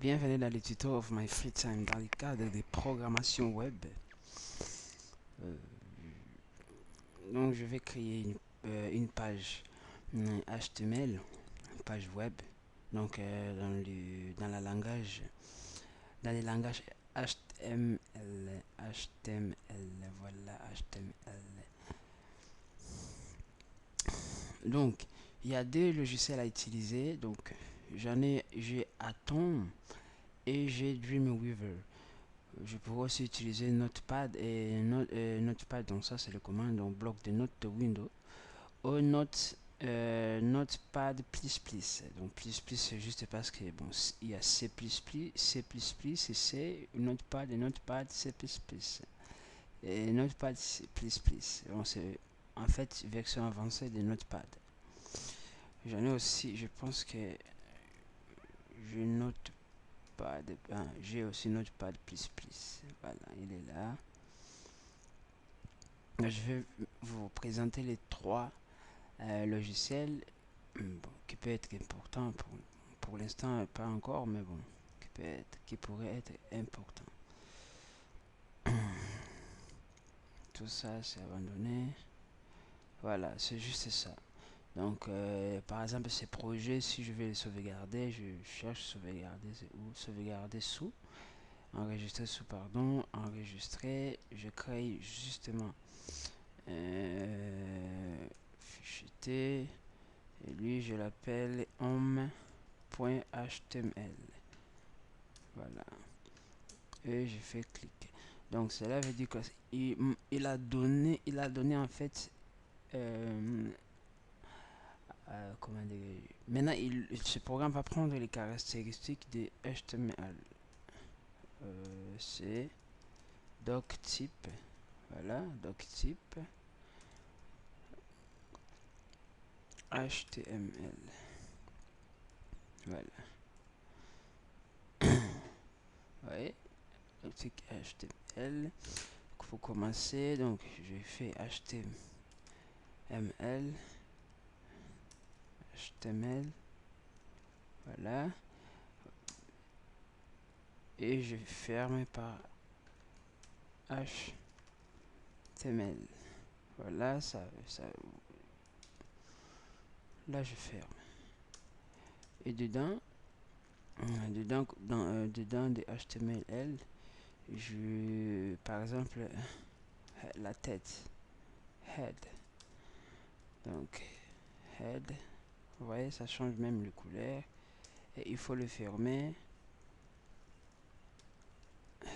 Bienvenue dans le tuto of my free time dans le cadre des programmations web. Donc je vais créer une page HTML, une page web. Donc dans dans les langages HTML, voilà HTML. Donc il y a deux logiciels à utiliser. Donc j'ai Atom et j'ai Dreamweaver. Je pourrais aussi utiliser Notepad Notepad, donc ça c'est le commande, donc bloc de notes de Windows ou Notepad++. Donc c'est juste parce que bon, il y a C++, C++ et C, Notepad et Notepad C++. Et Notepad C++. Donc c'est en fait version avancée de Notepad. J'en ai aussi, je pense que je note j'ai aussi Notepad++. Voilà, il est là. Je vais vous présenter les trois logiciels qui peut être important pour l'instant, pas encore, mais bon, qui pourrait être important. Tout ça, c'est abandonné. Voilà, c'est juste ça. Donc, par exemple, ces projets, si je vais les sauvegarder, je cherche sauvegarder où sauvegarder sous. Enregistrer sous, pardon, enregistrer. Je crée justement fichier T. Et lui, je l'appelle home.html. Voilà. Et je fais cliquer. Donc, cela veut dire qu'il a donné en fait. Comment dire, maintenant, ce programme va prendre les caractéristiques de HTML. C'est doctype. Voilà, doctype. HTML. Voilà. Ouais. Doctype HTML. Il faut commencer. Donc, je fais HTML. HTML. Voilà. Et je ferme par HTML. Voilà, là je ferme. Et dedans de HTML, par exemple, la tête, head. Donc, head, vous voyez, ça change même les couleurs. Et il faut le fermer.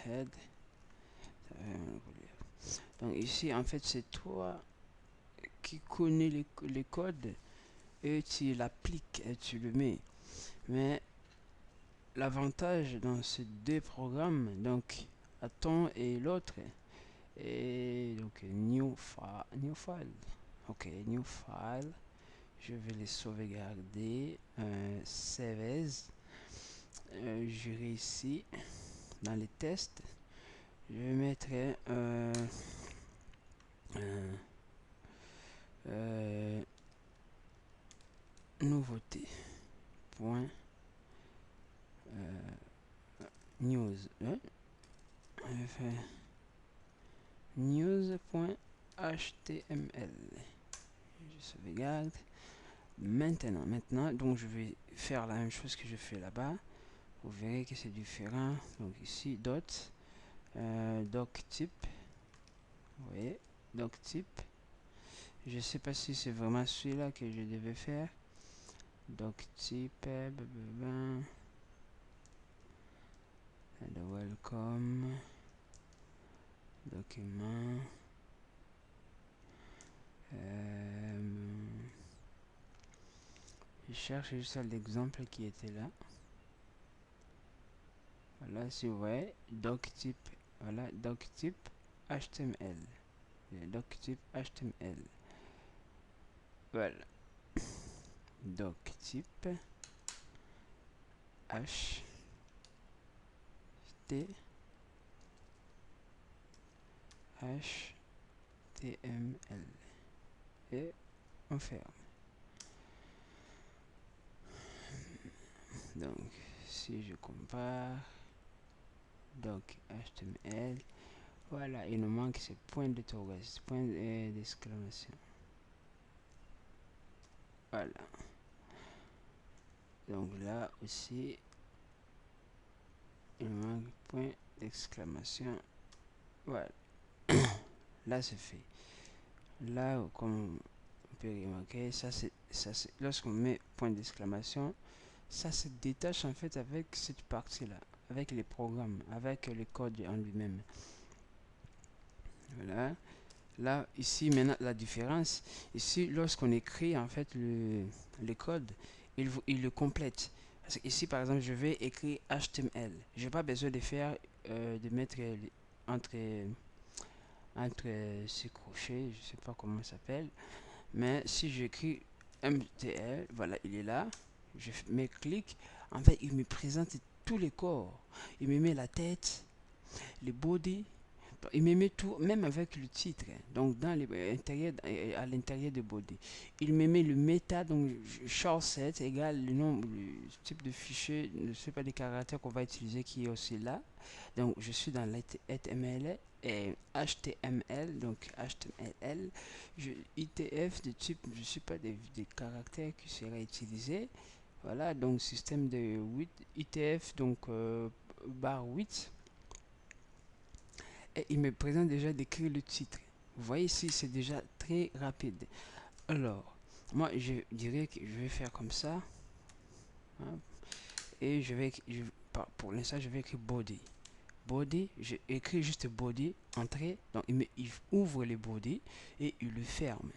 Head. Donc ici, en fait, c'est toi qui connais les codes et tu l'appliques et tu le mets. Mais l'avantage dans ces deux programmes, donc Atom et l'autre, et donc new file. Ok, new file. Je vais les sauvegarder. Save as. J'irai ici dans les tests. Je vais mettre nouveauté. Point news. News.html. Je sauvegarde. Maintenant, donc je vais faire la même chose que je fais là-bas. Vous verrez que c'est différent. Donc ici, doctype. Vous voyez, doctype. Je sais pas si c'est vraiment celui-là que je devais faire. Doctype. Welcome. Document. Je cherche juste l'exemple qui était là. Voilà, si vous voyez, doctype. Voilà, doctype HTML. Doctype HTML. Voilà. Doctype HTML. Et on ferme. Donc, si je compare, doc HTML, voilà, il nous manque ce point d'interrogation, point d'exclamation. Voilà. Donc là aussi, il manque point d'exclamation. Voilà. Là c'est fait. Là, comme on peut remarquer, ça c'est lorsqu'on met point d'exclamation, ça se détache en fait avec cette partie là, avec les programmes, avec le code en lui-même. Voilà. Là, ici, maintenant, la différence, ici, lorsqu'on écrit, en fait, le code, il le complète. Parce que ici, par exemple, je vais écrire HTML. Je n'ai pas besoin de faire, de mettre entre, entre ces crochets, je ne sais pas comment ça s'appelle. Mais si j'écris MTL, voilà, il est là. Je mets clic. En fait, il me présente tous les corps. Il me met la tête, les body, il me met tout, même avec le titre, donc dans à l'intérieur de body. Il me met le méta, donc char7 égale le nom, le type de fichier, je ne sais pas des caractères qu'on va utiliser qui est aussi là. Donc je suis dans l'HTML et HTML, donc HTML, ITF de type, je ne sais pas des caractères qui seraient utilisés. Voilà, donc système de 8, ITF, donc barre 8. Et il me présente déjà d'écrire le titre. Vous voyez ici, c'est déjà très rapide. Alors, moi, je dirais que je vais faire comme ça. Hein, et pour l'instant, je vais écrire body. Body, j'écris juste body, entrée. Donc, il ouvre le body et il le ferme.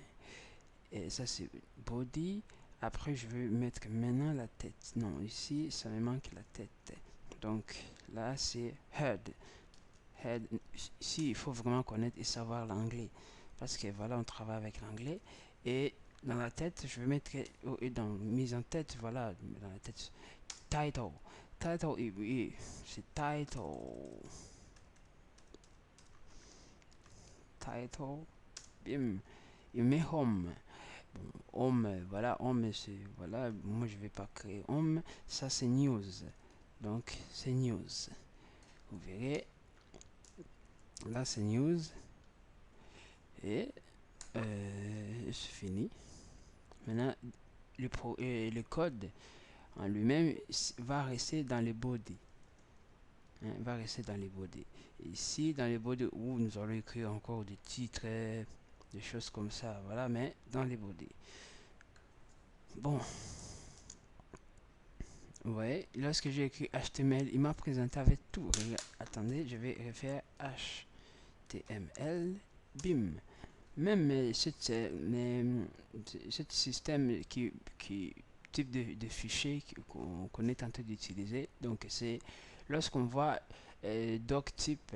Et ça, c'est body. Après, je vais mettre maintenant la tête. Non, ici, ça me manque la tête. Donc, là, c'est head. Ici, il faut vraiment connaître et savoir l'anglais. Parce que voilà, on travaille avec l'anglais. Et dans la tête, je vais mettre, et dans mise en tête, voilà, dans la tête, title. Title, c'est title. Title, bim. Il met home. Bon, home, voilà, home, c'est, voilà, moi je vais pas créer home. Ça, c'est news. Donc, c'est news. Vous verrez, là, c'est news. Et c'est fini. Maintenant, le code en lui-même va rester dans les body. Hein, va rester dans les body. Ici, dans les body, où nous allons écrire encore des titres, des choses comme ça. Voilà, mais dans les body. Bon. Vous voyez, lorsque j'ai écrit HTML, il m'a présenté avec tout. Attendez, je vais refaire HTML. Bim. Même ce système qui type de fichier qu'on est en train d'utiliser, donc c'est lorsqu'on voit doctype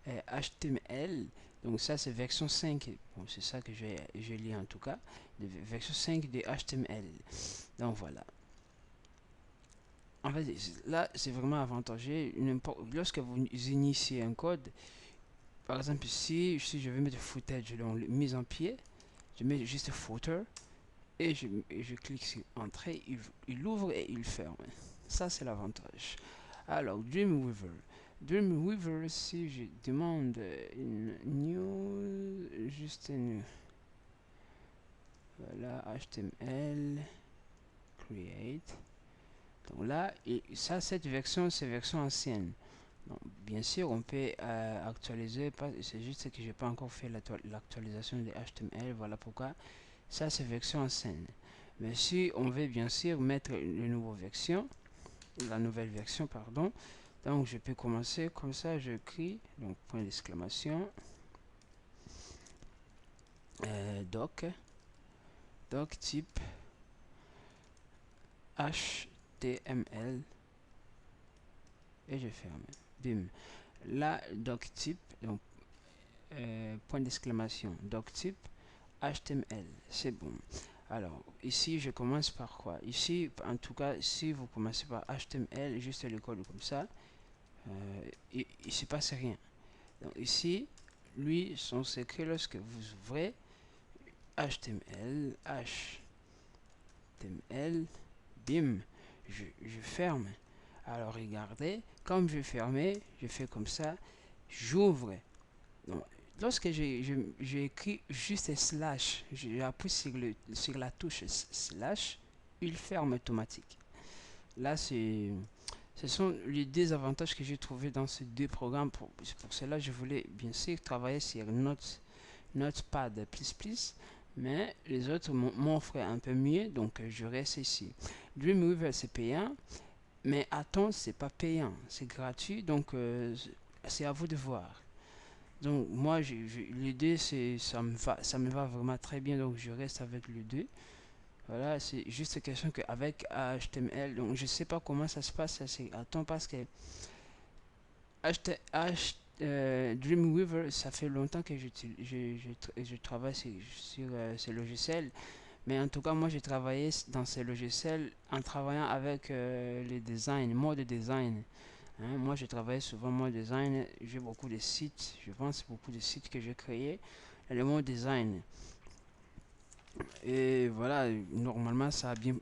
HTML, donc ça c'est version 5, bon, c'est ça que je lis en tout cas, de version 5 de HTML. Donc voilà. En fait, là c'est vraiment avantageux. Lorsque vous initiez un code, par exemple, si je vais mettre footage, donc mise en pied, je mets juste footer et je clique sur entrée, il ouvre et il ferme. Ça, c'est l'avantage. Alors, Dreamweaver. Dreamweaver, si je demande une new, juste une, voilà, HTML, create. Donc là, ça, cette version, c'est version ancienne. Donc, bien sûr, on peut actualiser, c'est juste que je n'ai pas encore fait l'actualisation de HTML, voilà pourquoi ça c'est version ancienne. Mais si on veut bien sûr mettre une nouvelle version, la nouvelle version, pardon, donc je peux commencer comme ça, je crie, donc point d'exclamation, doc type HTML et je ferme. Bim. Là, doc type, donc point d'exclamation, doc type HTML, c'est bon. Alors, ici, je commence par quoi? Ici, en tout cas, si vous commencez par HTML, juste le code comme ça, il ne se passe rien. Donc ici, lui, son secret, lorsque vous ouvrez HTML, bim, je ferme. Alors regardez, comme je fermais, je fais comme ça, j'ouvre. Donc, lorsque j'ai écrit juste slash, j'ai appuyé sur la touche slash, il ferme automatique. Là, ce sont les désavantages que j'ai trouvés dans ces deux programmes. Pour cela, je voulais bien sûr travailler sur Notepad++, mais les autres m'offrent un peu mieux, donc je reste ici. Dreamweaver, c'est payant, mais Atom, c'est pas payant, c'est gratuit, donc c'est à vous de voir. Donc moi, les deux, ça me va vraiment très bien, donc je reste avec les deux. Voilà, c'est juste question qu'avec HTML, donc je sais pas comment ça se passe, c'est Atom parce que Dreamweaver, ça fait longtemps que je travaille sur ces logiciels. Mais en tout cas, moi, j'ai travaillé dans ces logiciels en travaillant avec les designs, mode design. Hein, moi, je travaille souvent mode design. J'ai beaucoup de sites, je pense beaucoup de sites que j'ai créés dans le mode design. Et voilà, normalement, ça a bien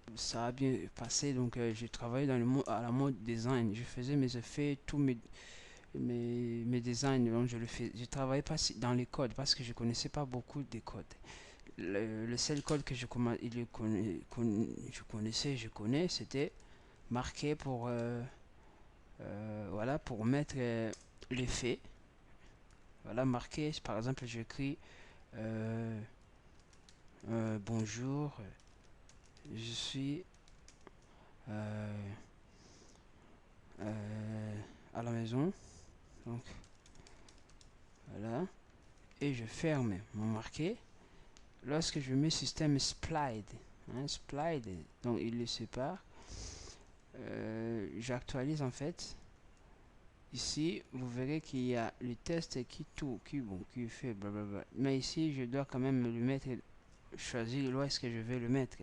passé. Donc, j'ai travaillé dans à la mode design. Je faisais mes effets, tous mes designs. Donc, je travaillais pas dans les codes parce que je connaissais pas beaucoup des codes. Le seul code que je connais, c'était marqué pour voilà, pour mettre l'effet. Voilà, marqué, par exemple, j'écris bonjour, je suis euh, à la maison, donc voilà, et je ferme mon marqué. Lorsque je mets système split, hein, split, donc il le sépare. J'actualise en fait. Ici, vous verrez qu'il y a le test qui fait blablabla. Mais ici, je dois quand même le mettre, choisir où est-ce que je vais le mettre.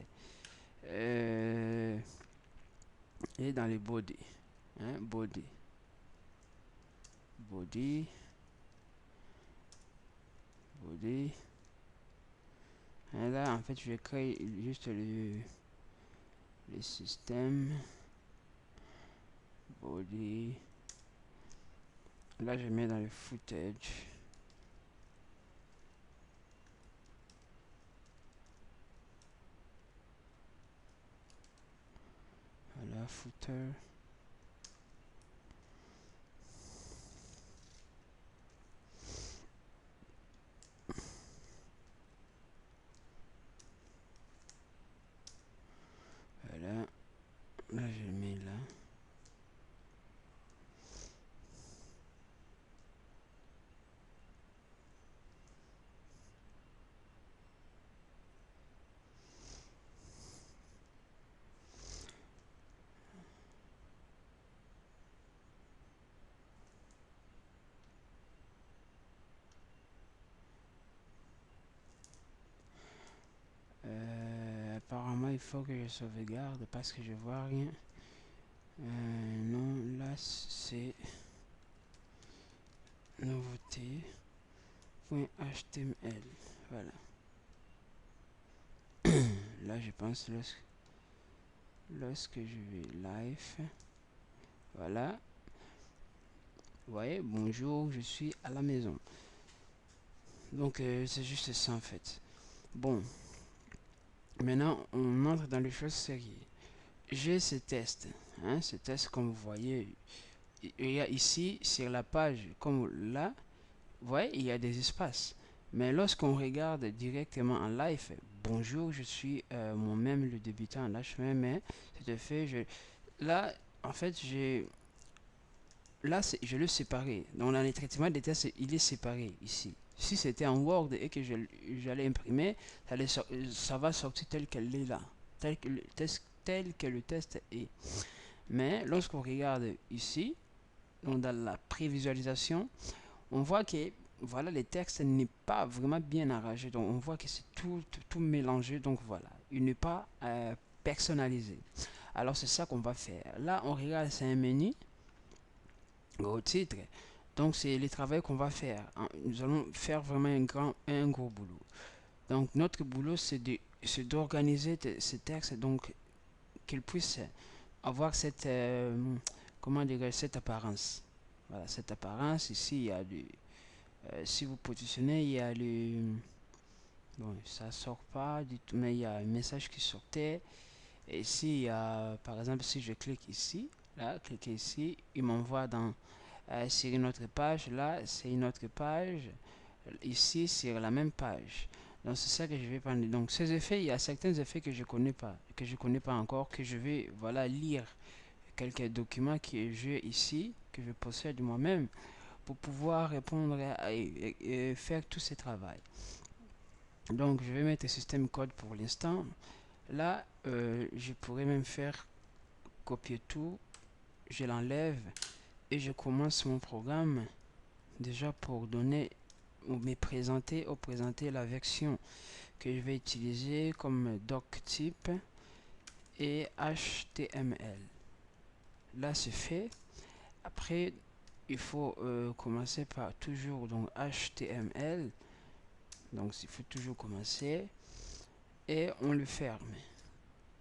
Et dans les body, hein, body, et là, en fait, je vais créer juste le système body. Là, je mets dans le footage. Voilà, footer. Voilà, là, je mets là. Apparemment, il faut que je sauvegarde parce que je vois rien. Non, là, c'est nouveauté. .html. Voilà. Là, je pense lorsque je vais live. Voilà. Vous voyez, bonjour, je suis à la maison. Donc, c'est juste ça en fait. Bon, maintenant, on entre dans les choses sérieuses. J'ai ce test. Hein, ce test, comme vous voyez, il y a ici, sur la page, comme là, vous voyez, il y a des espaces. Mais lorsqu'on regarde directement en live, bonjour, je suis moi-même le débutant en HTML, mais c'est fait, là, en fait, là, je le séparé. Donc, dans les traitements des tests, il est séparé ici. Si c'était en Word et que j'allais imprimer, ça va sortir tel qu'elle est là, tel que le test est. Mais lorsqu'on regarde ici, donc dans la prévisualisation, on voit que voilà, les textes n'est pas vraiment bien arrangé. Donc on voit que c'est tout mélangé. Donc voilà, il n'est pas personnalisé. Alors c'est ça qu'on va faire. Là, on regarde, c'est un menu au titre. Donc c'est le travail qu'on va faire. Nous allons faire vraiment un gros boulot. Donc notre boulot, c'est d'organiser ces textes donc qu'ils puissent avoir cette, comment dire, cette apparence. Voilà, cette apparence. Ici, il y a du, si vous positionnez, il y a le, bon, ça sort pas du tout, mais il y a un message qui sortait. Et ici, il y a, par exemple, si je clique ici, là, cliquez ici, il m'envoie dans, sur une autre page. Là, c'est une autre page. Ici, sur la même page. Donc, c'est ça que je vais prendre. Donc, ces effets, il y a certains effets que je connais pas encore, que je vais, voilà, lire quelques documents que j'ai ici, que je possède moi-même, pour pouvoir répondre et faire tout ce travail. Donc, je vais mettre système code pour l'instant. Là, je pourrais même faire copier tout, je l'enlève et je commence mon programme déjà pour donner ou me présenter ou présenter la version que je vais utiliser comme doc type et HTML. Là, c'est fait. Après, il faut commencer par toujours donc HTML. Donc, il faut toujours commencer et on le ferme.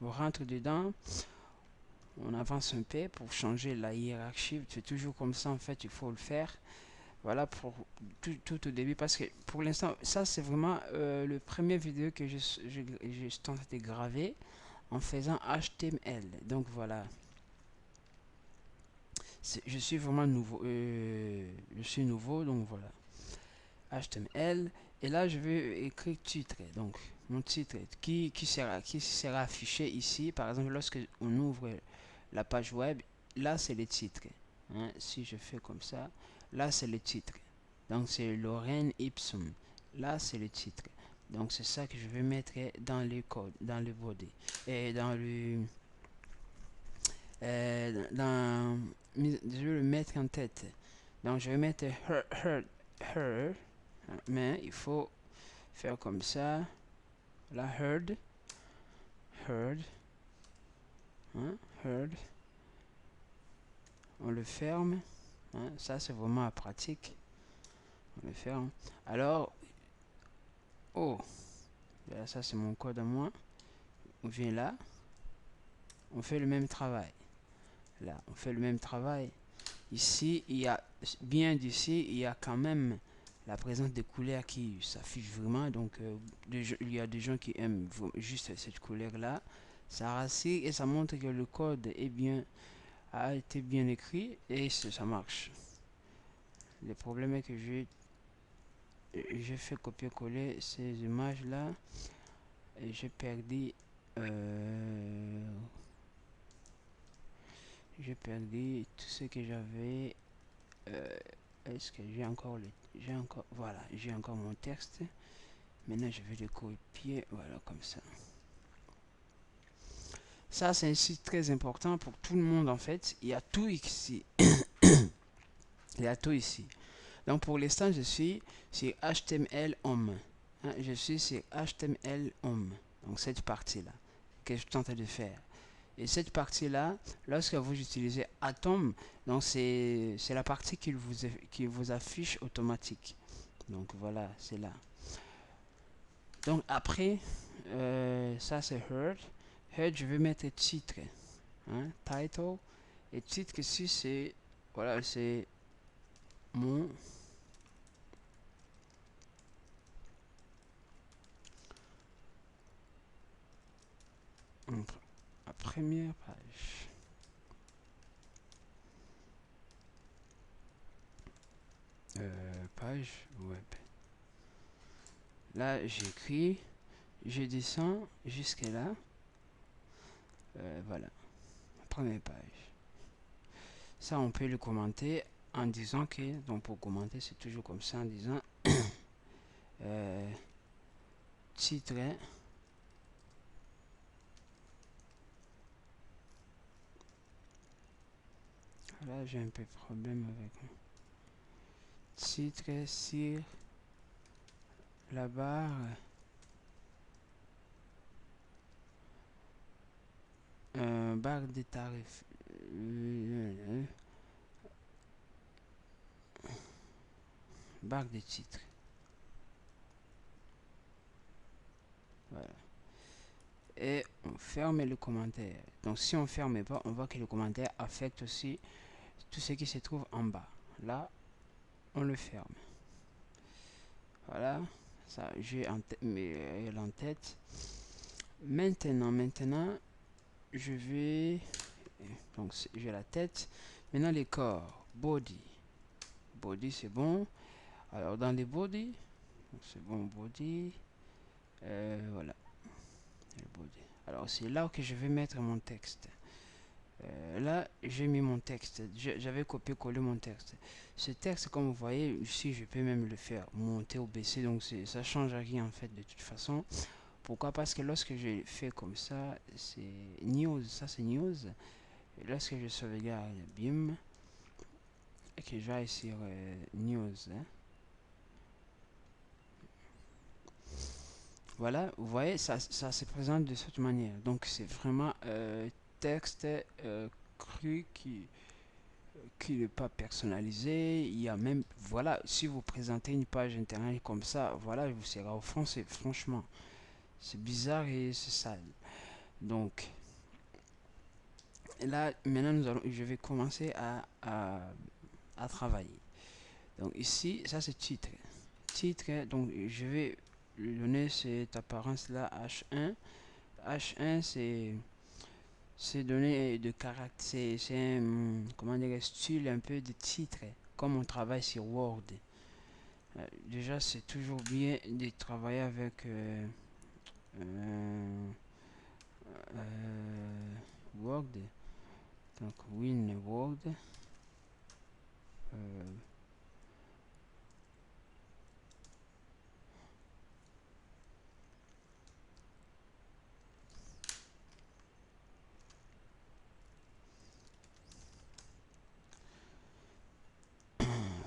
On rentre dedans, on avance un peu pour changer la hiérarchie. C'est toujours comme ça en fait, il faut le faire. Voilà pour tout au début parce que pour l'instant, ça c'est vraiment le premier vidéo que je suis en train de graver en faisant HTML. Donc voilà, je suis vraiment nouveau. Je suis nouveau, donc voilà. HTML. Et là, je vais écrire titre. Donc, mon titre qui sera affiché ici. Par exemple, lorsque on ouvre la page web, là, c'est le titre. Hein, si je fais comme ça, là, c'est le titre. Donc, c'est Lorraine Ipsum. Là, c'est le titre. Donc, c'est ça que je vais mettre dans le code, dans le body. Et dans le... je vais le mettre en tête. Donc, je vais mettre her, mais il faut faire comme ça. La heard, hein, heard. On le ferme. Hein, ça, c'est vraiment pratique. On le ferme. Alors, oh, là, ça, c'est mon code à moi. On vient là. On fait le même travail. Là, on fait le même travail. Ici, il y a, bien d'ici, il y a quand même la présence des couleurs qui s'affichent vraiment. Donc, il y a des gens qui aiment juste cette couleur-là. Ça rassure et ça montre que le code est bien, a été bien écrit et ça marche. Le problème est que j'ai fait copier-coller ces images-là et j'ai perdu tout ce que j'avais. Est-ce que voilà, j'ai encore mon texte. Maintenant, je vais le copier, voilà, comme ça. Ça, c'est un site très important pour tout le monde, en fait. Il y a tout ici. Il y a tout ici. Donc, pour l'instant, je suis sur HTML Home. Hein, je suis sur HTML Home. Donc, cette partie-là que je tente de faire. Et cette partie-là, lorsque vous utilisez Atom, donc c'est la partie qui vous affiche automatique. Donc, voilà, c'est là. Donc, après, ça, c'est Heard. Heard, je vais mettre titre. Hein, title. Et titre ici, c'est, voilà, c'est mon la première page. Page web. Là, j'écris, je descends jusqu'à là. Voilà, première page. Ça, on peut le commenter en disant que, donc pour commenter, c'est toujours comme ça, en disant titre. Là, j'ai un peu de problème avec titre sur la barre. Barre des tarifs. Barre des titres. Voilà. et on ferme le commentaire. Donc si on ferme pas, on voit que le commentaire affecte aussi tout ce qui se trouve en bas. Là, on le ferme. Voilà, ça j'ai en tête. Maintenant, je vais, donc j'ai la tête. Maintenant les corps, body. Body c'est bon. Alors dans les body, c'est bon body. Voilà, le body. Alors c'est là que je vais mettre mon texte. Là, j'ai mis mon texte. J'avais copié-collé mon texte. Ce texte, comme vous voyez, ici, je peux même le faire monter ou baisser. Donc, ça change rien en fait de toute façon. Pourquoi? Parce que lorsque je fais comme ça, c'est news. Ça, c'est news. Et lorsque je sauvegarde, bim, et que j'aille sur news, hein. Voilà, vous voyez, ça se présente de cette manière. Donc, c'est vraiment texte cru qui n'est pas personnalisé. Il y a même, voilà, si vous présentez une page internet comme ça, voilà, vous serez offensé, franchement. C'est bizarre et c'est sale. Donc, là, maintenant, je vais commencer à travailler. Donc, ici, ça c'est titre. Titre, donc, je vais lui donner cette apparence-là, H1. H1, c'est donné de caractère, c'est un, comment dire, style un peu de titre, comme on travaille sur Word. Déjà, c'est toujours bien de travailler avec euh, Word. Donc, Win Word. Euh,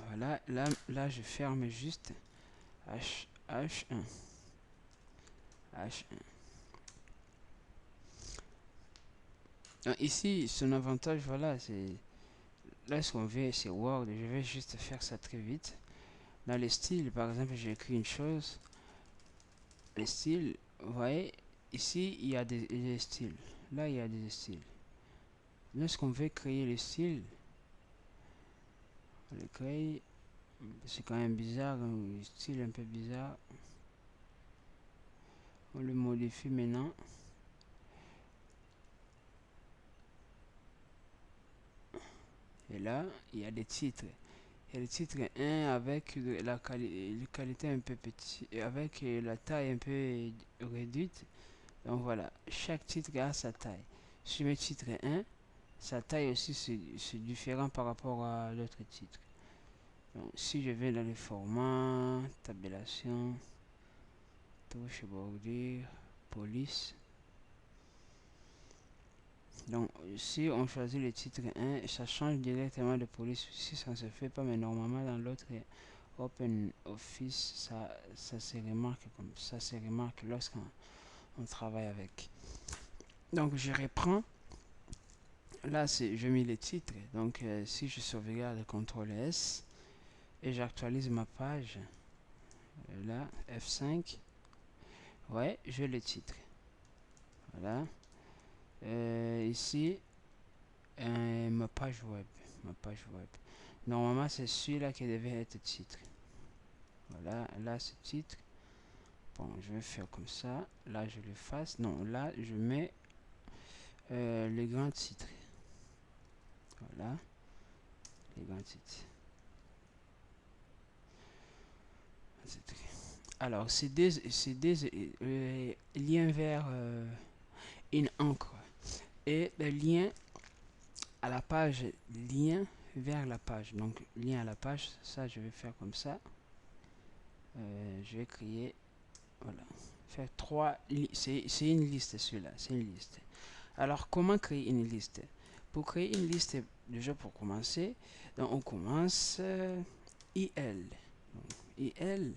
voilà, là, je ferme juste H1. H1. Donc, ici, son avantage, voilà, c'est là ce qu'on veut, c'est Word. Je vais juste faire ça très vite. Dans les styles, par exemple, j'ai écrit une chose. Les styles, vous voyez, ici, il y a des styles. Là, il y a des styles. Lorsqu'on veut créer les styles, on les crée. C'est quand même bizarre, un style un peu bizarre. On le modifie maintenant. Et là, il y a des titres. Il y a le titre 1 avec la qualité un peu petite, avec la taille un peu réduite. Donc voilà, chaque titre a sa taille. Sur le titre 1, sa taille aussi c'est différent par rapport à l'autre titre. Donc si je vais dans le format, tabulation, touche bordure, police. Donc si on choisit le titre 1, ça change directement de police. Si ça ne se fait pas, mais normalement dans l'autre Open Office, ça se remarque comme ça se remarque lorsqu'on travaille avec. Donc je reprends. Là, je mets les titres. Donc si je sauvegarde CTRL S et j'actualise ma page, là, F5, ouais, j'ai le titre. Voilà. Ici, ma page web. Ma page web. Normalement, c'est celui-là qui devait être titre. Voilà, là, c'est titre. Bon, je vais faire comme ça. Là, je le fasse. Non, là, je mets les grands titres. Voilà, les grands titres. Alors, c'est des liens vers une encre et le lien à la page, lien vers la page. Donc, lien à la page, ça, je vais faire comme ça. Je vais créer, voilà, faire trois. C'est une liste, celui-là, c'est une liste. Alors, comment créer une liste? Pour créer une liste, déjà pour commencer, donc on commence IL. Donc, IL,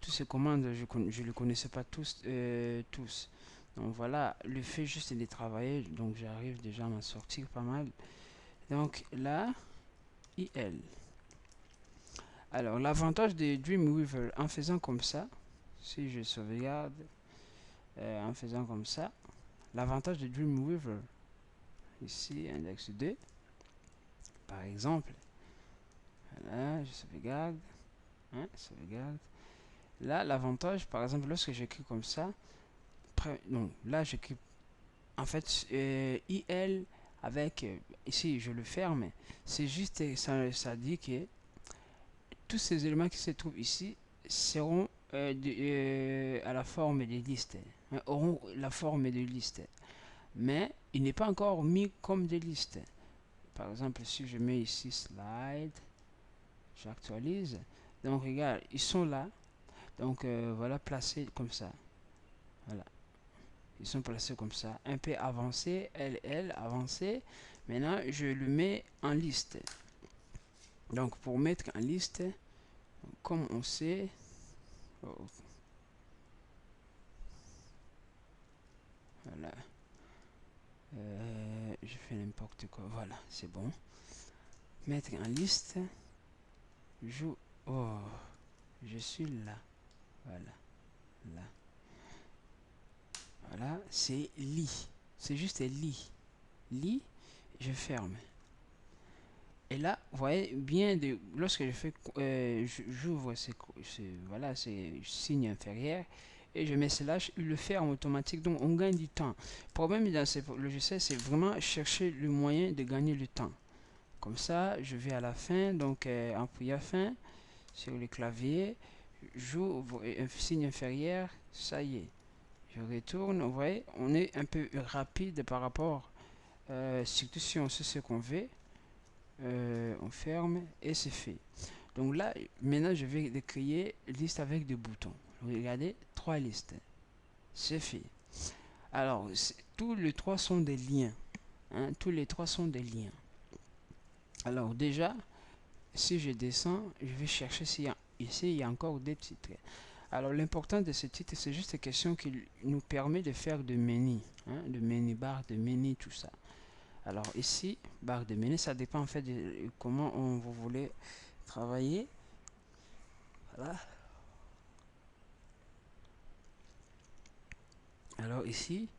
toutes ces commandes, je ne les connaissais pas tous. Donc voilà, le fait juste de travailler, donc j'arrive déjà à m'en sortir pas mal. Donc là, IL. Alors l'avantage de Dreamweaver en faisant comme ça, si je sauvegarde, en faisant comme ça. L'avantage de Dreamweaver, ici, index 2, par exemple, voilà, je sauvegarde, hein, sauvegarde. Là, l'avantage, par exemple, lorsque j'écris comme ça, non, là, j'écris, en fait, IL avec, ici, je le ferme, c'est juste, ça dit que tous ces éléments qui se trouvent ici seront à la forme des listes, hein, auront la forme de listes, mais il n'est pas encore mis comme des listes. Par exemple, si je mets ici slide, j'actualise, donc regarde, ils sont là, donc voilà, placés comme ça, voilà, ils sont placés comme ça, un peu avancé, LL avancé. Maintenant je le mets en liste. Donc pour mettre en liste, comme on sait, oh, voilà, je fais n'importe quoi, voilà, c'est bon. Mettre en liste, oh, je suis là, voilà, là, voilà, c'est lit, c'est juste lit, lit, je ferme. Et là, vous voyez bien, lorsque je fais, j'ouvre voilà, ces signes inférieurs et je mets slash, il le ferme automatique, donc on gagne du temps. Le problème dans ces logiciels, c'est vraiment chercher le moyen de gagner le temps. Comme ça, je vais à la fin, donc appuyer fin sur le clavier, j'ouvre un signe inférieur, ça y est, je retourne. Vous voyez, on est un peu rapide par rapport, surtout si on sait ce qu'on veut. On ferme et c'est fait. Donc là, maintenant, je vais créer une liste avec des boutons. Regardez, 3 listes. C'est fait. Alors, tous les 3 sont des liens. Hein, tous les 3 sont des liens. Alors déjà, si je descends, je vais chercher s'il y a, ici, il y a encore des titres. Alors, l'important de ce titre, c'est juste une question qui nous permet de faire de menu. Hein, de menu bar, de menu, tout ça. Alors ici, barre de menu, ça dépend en fait de comment vous voulez travailler. Voilà. Alors ici,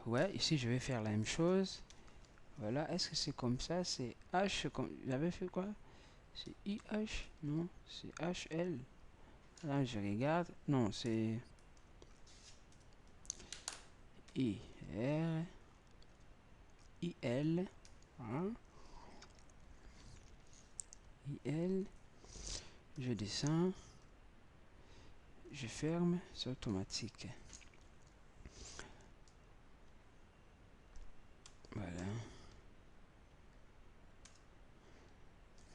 ouais, ici je vais faire la même chose. Voilà, est-ce que c'est comme ça? C'est H, comme j'avais fait quoi? C'est IH? Non, c'est HL. Là, je regarde. Non, c'est IR, IL. Hein? IL. Je descends. Je ferme. C'est automatique. Voilà.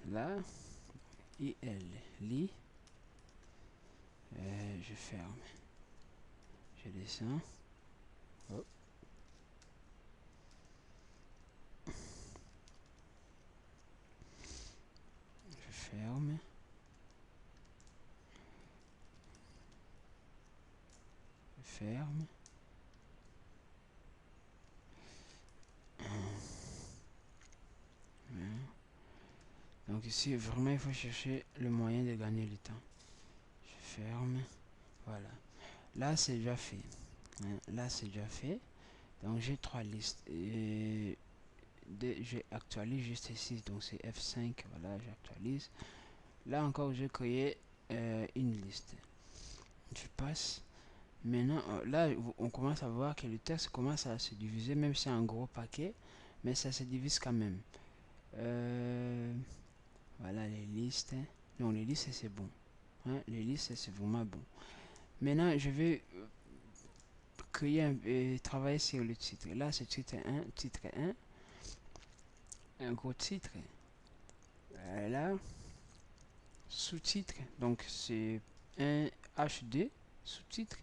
Là, IL, lit. Je ferme. Je descends. Oh. Je ferme. Je ferme. Donc ici, vraiment, il faut chercher le moyen de gagner du temps. Je ferme. Voilà. Là, c'est déjà fait. Hein, là, c'est déjà fait. Donc, j'ai 3 listes. Et j'actualise juste ici. Donc, c'est F5. Voilà, j'actualise. Là encore, j'ai créé une liste. Je passe. Maintenant, là, on commence à voir que le texte commence à se diviser, même si c'est un gros paquet. Mais ça se divise quand même. Voilà les listes. Donc les listes c'est bon. Hein, les listes c'est vraiment bon. Maintenant je vais créer travailler sur le titre. Là c'est titre 1, un gros titre. Là, sous-titre. Donc c'est un HD, sous-titre.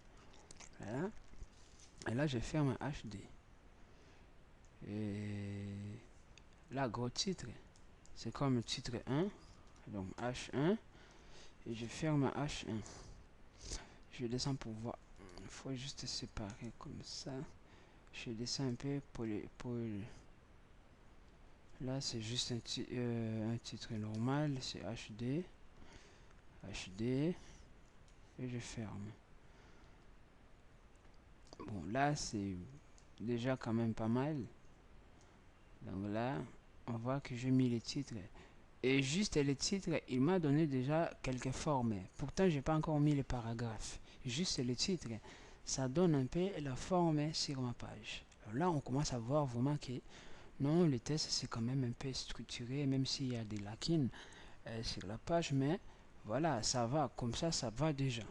Voilà. Et là je ferme un HD. Et là gros titre. C'est comme le titre 1. Donc H1. Et je ferme H1. Je descends pour voir. Il faut juste séparer comme ça. Je descends un peu pour là c'est juste un titre normal, c'est HD, HD, et je ferme. Bon, là, c'est déjà quand même pas mal. Donc là, on voit que j'ai mis les titres. Et juste les titres, il m'a donné déjà quelques formes. Pourtant, j'ai pas encore mis les paragraphes. Juste les titres. Ça donne un peu la forme sur ma page. Alors là, on commence à voir vraiment que non, le test, c'est quand même un peu structuré, même s'il y a des lacunes sur la page. Mais voilà, ça va. Comme ça va déjà.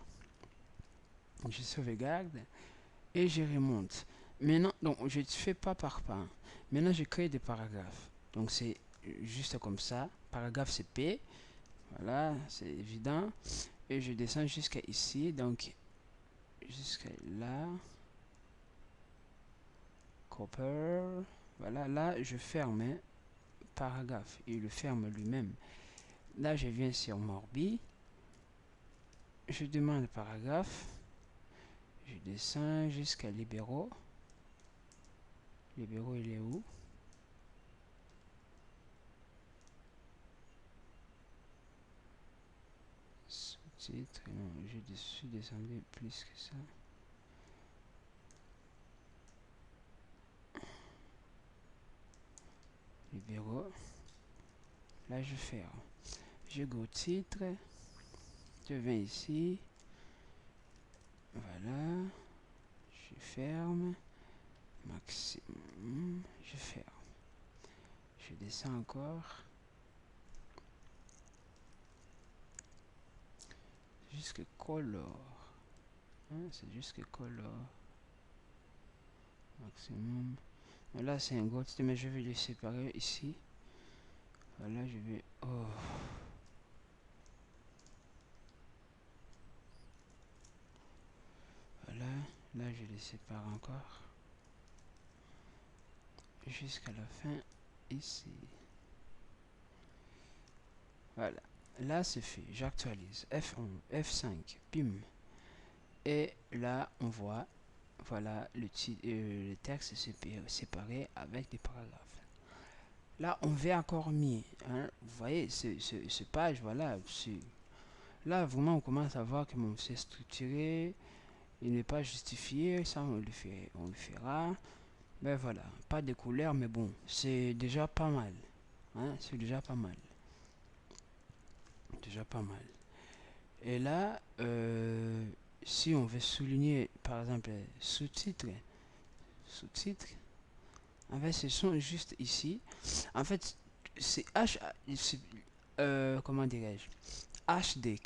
Je sauvegarde et je remonte. Maintenant, donc je ne fais pas par pas. Maintenant, je crée des paragraphes. Donc c'est juste comme ça. Paragraphe c'est P. Voilà, c'est évident. Et je descends jusqu'à ici. Donc jusqu'à là. Copper. Voilà, là je ferme paragraphe. Il le ferme lui-même. Là je viens sur Morbi. Je demande paragraphe. Je descends jusqu'à libéraux. Libéraux, il est où? Sous-titre, non, je suis descendu plus que ça. Libéraux. Là, je ferme. Je go titre. Je viens ici. Voilà. Je ferme. Maximum. Je ferme. Je descends encore. Jusque color. Hein, c'est jusque color. Maximum. Là, c'est un gros titre, mais je vais les séparer ici. Voilà, je vais. Oh. Voilà. Là, je les sépare encore. Jusqu'à la fin ici. Voilà. Là, c'est fait. J'actualise. F11, F5, bim. Et là, on voit, voilà, le texte séparé avec des paragraphes. Là, on veut encore mieux. Hein. Vous voyez, ce page, voilà. Là, vraiment, on commence à voir comment c'est structuré. Il n'est pas justifié. Ça, on le fera. Ben voilà, pas de couleur, mais bon, c'est déjà pas mal. Hein, c'est déjà pas mal. Déjà pas mal. Et là, si on veut souligner, par exemple, sous-titres, sous-titres, en fait, ce sont juste ici. En fait, c'est comment dirais-je, HD,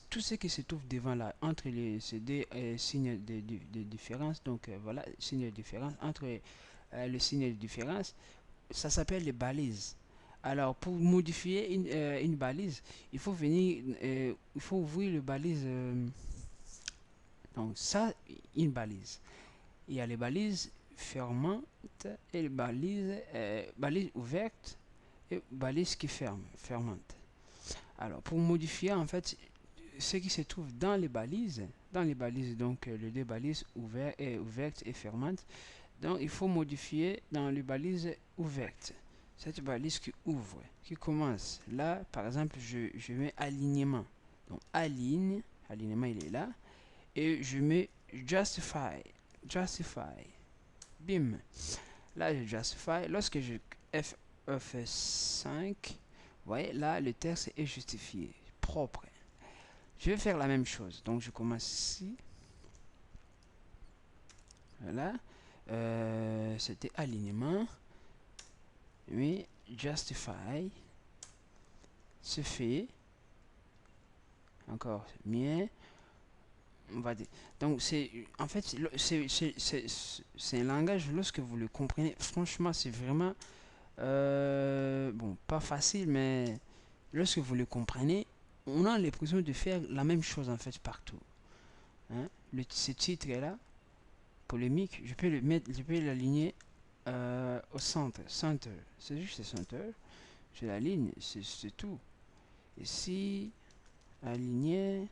tout ce qui se trouve devant là, entre ces deux signes de différence, donc voilà, signe de différence, entre le signe de différence, ça s'appelle les balises. Alors, pour modifier une balise, il faut venir, il faut ouvrir le balise. Donc, ça, une balise. Il y a les balises fermantes et les balises ouvertes et balises qui ferment, fermantes. Alors, pour modifier, en fait, ce qui se trouve dans les balises, donc les deux balises ouvertes et fermantes, donc il faut modifier dans les balises ouvertes. Cette balise qui ouvre, qui commence. Là, par exemple, je mets alignement. Donc, alignement, il est là. Et je mets justify. Justify. Bim. Là, je justify. Lorsque je F5, vous voyez, là, le texte est justifié. Propre. Je vais faire la même chose. Donc, je commence ici. Voilà. C'était alignement. Oui, justify. C'est fait. Encore mieux. On va dire. Donc, c'est en fait, c'est un langage, lorsque vous le comprenez, franchement, c'est vraiment, bon, pas facile, mais lorsque vous le comprenez, on a l'impression de faire la même chose, en fait, partout. Hein? Ce titre-là, polémique, je peux le mettre, je peux l'aligner au centre. Center. C'est juste le center. Je l'aligne, c'est tout. Ici, aligner.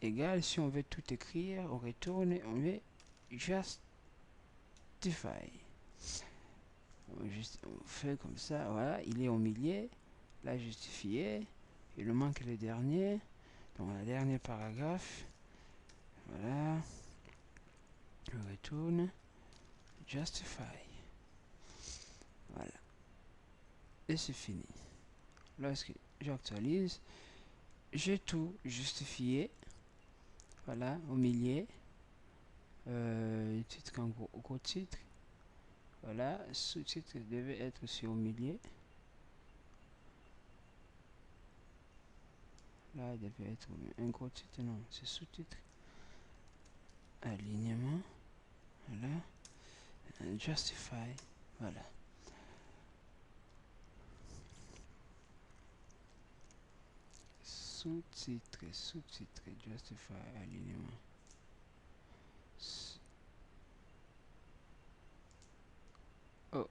Égal, si on veut tout écrire, on retourne, on met justify. On fait comme ça, voilà, il est au milieu, là justifié, il nous manque le dernier, donc le dernier paragraphe, voilà, Je retourne, justify. Voilà. Et c'est fini. Lorsque j'actualise, j'ai tout justifié. Voilà, au milieu. Titre en gros titre. Voilà, sous-titre devait être aussi au milieu. Là, il devait être un gros titre, non, c'est sous-titre. Alignement. Voilà. Justify. Voilà. Sous-titre, sous-titre, justify, alignement. Oh,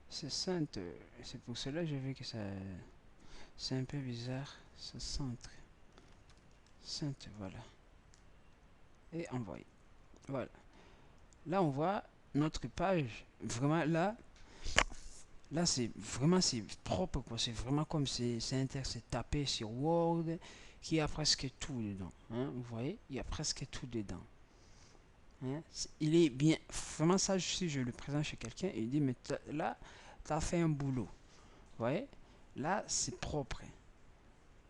c'est centre. C'est pour cela que j'ai vu que ça. C'est un peu bizarre. Ça centre. Centre, voilà. Et envoyer. Voilà. Là, on voit notre page. Vraiment, là c'est vraiment c'est propre, quoi. C'est vraiment comme c'est tapé sur Word, qui a presque tout dedans. Hein, vous voyez, il y a presque tout dedans. Hein, il est bien. Vraiment, ça, si je le présente chez quelqu'un, il dit, mais là, tu as fait un boulot. Vous voyez, là, c'est propre.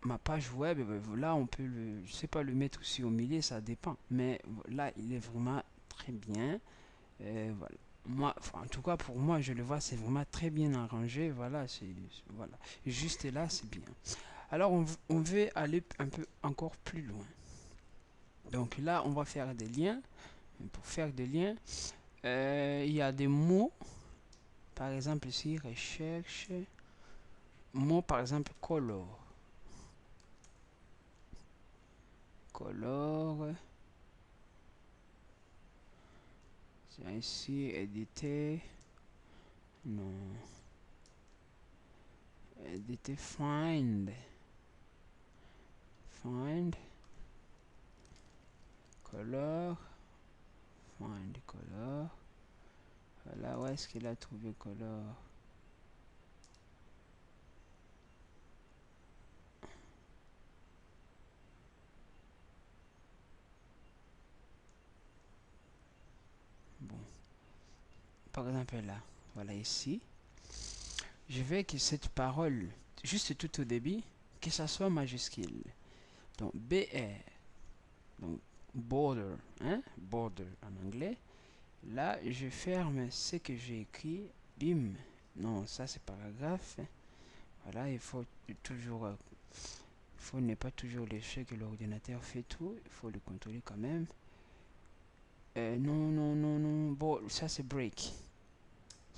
Ma page web, là, on peut le, je sais pas, le mettre aussi au milieu, ça dépend. Mais là, il est vraiment très bien. Voilà. Moi, enfin, en tout cas, pour moi, je le vois, c'est vraiment très bien arrangé. Voilà, voilà. Juste là, c'est bien. Alors, on veut aller un peu encore plus loin. Donc là, on va faire des liens. Pour faire des liens, il y a des mots. Par exemple, ici, recherche. Mot, par exemple, color. Color. C'est ici, éditer. Non. Éditer, find. Find. Color. Find color. Voilà, où est-ce qu'il a trouvé color? Bon. Par exemple là, voilà ici. Je veux que cette parole, juste tout au début, que ça soit majuscule. Donc BR, donc border, hein, border en anglais. Là, je ferme ce que j'ai écrit. Bim. Non, ça c'est paragraphe. Voilà, il faut toujours, il faut ne pas toujours laisser que l'ordinateur fait tout. Il faut le contrôler quand même. Non, non, non, non. Bon, ça c'est break.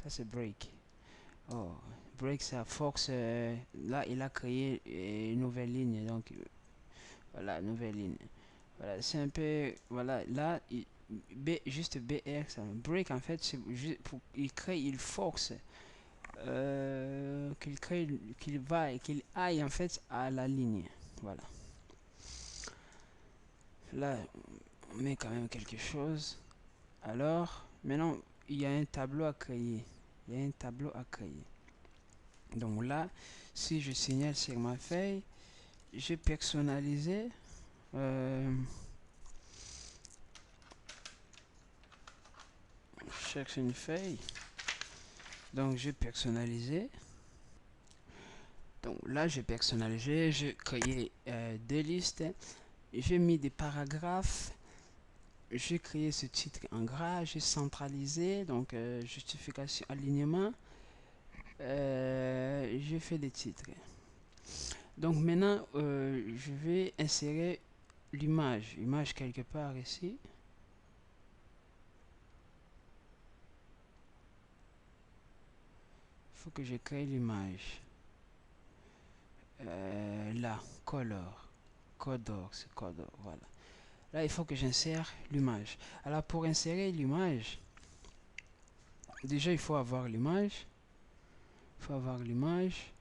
Ça c'est break. Oh, break ça force. Là, il a créé une nouvelle ligne. Donc, voilà, nouvelle ligne. Voilà, c'est un peu. Voilà, là, juste BR, ça. Break, en fait, c'est juste pour. Il force. Qu'il crée. Qu'il aille, en fait, à la ligne. Voilà. Là, on met quand même quelque chose. Alors, maintenant, il y a un tableau à créer. Il y a un tableau à créer. Donc là, si je signale sur ma feuille, j'ai personnalisé. Je cherche une feuille. Donc j'ai personnalisé. Donc là, j'ai personnalisé. J'ai créé deux listes. J'ai mis des paragraphes. J'ai créé ce titre en gras. J'ai centralisé. Donc justification, alignement. J'ai fait des titres. Donc maintenant, je vais insérer l'image. Image quelque part ici. Il faut que je crée l'image. Là, color. Codor, c'est Codor, voilà. Là, il faut que j'insère l'image. Alors, pour insérer l'image, déjà, il faut avoir l'image. Il faut avoir l'image.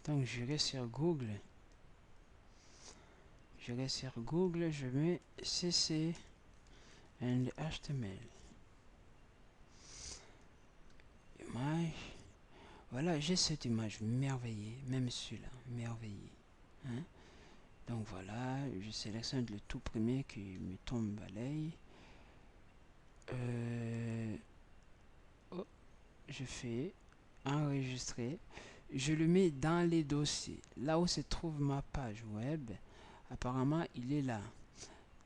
Donc, je vais sur Google. Je vais sur Google, je mets CC and HTML. Image. Voilà, j'ai cette image merveilleux, même celui-là, merveilleux. hein. Donc voilà, je sélectionne le tout premier qui me tombe à l'œil. Oh, je fais enregistrer. Je le mets dans les dossiers. Là où se trouve ma page web, apparemment il est là.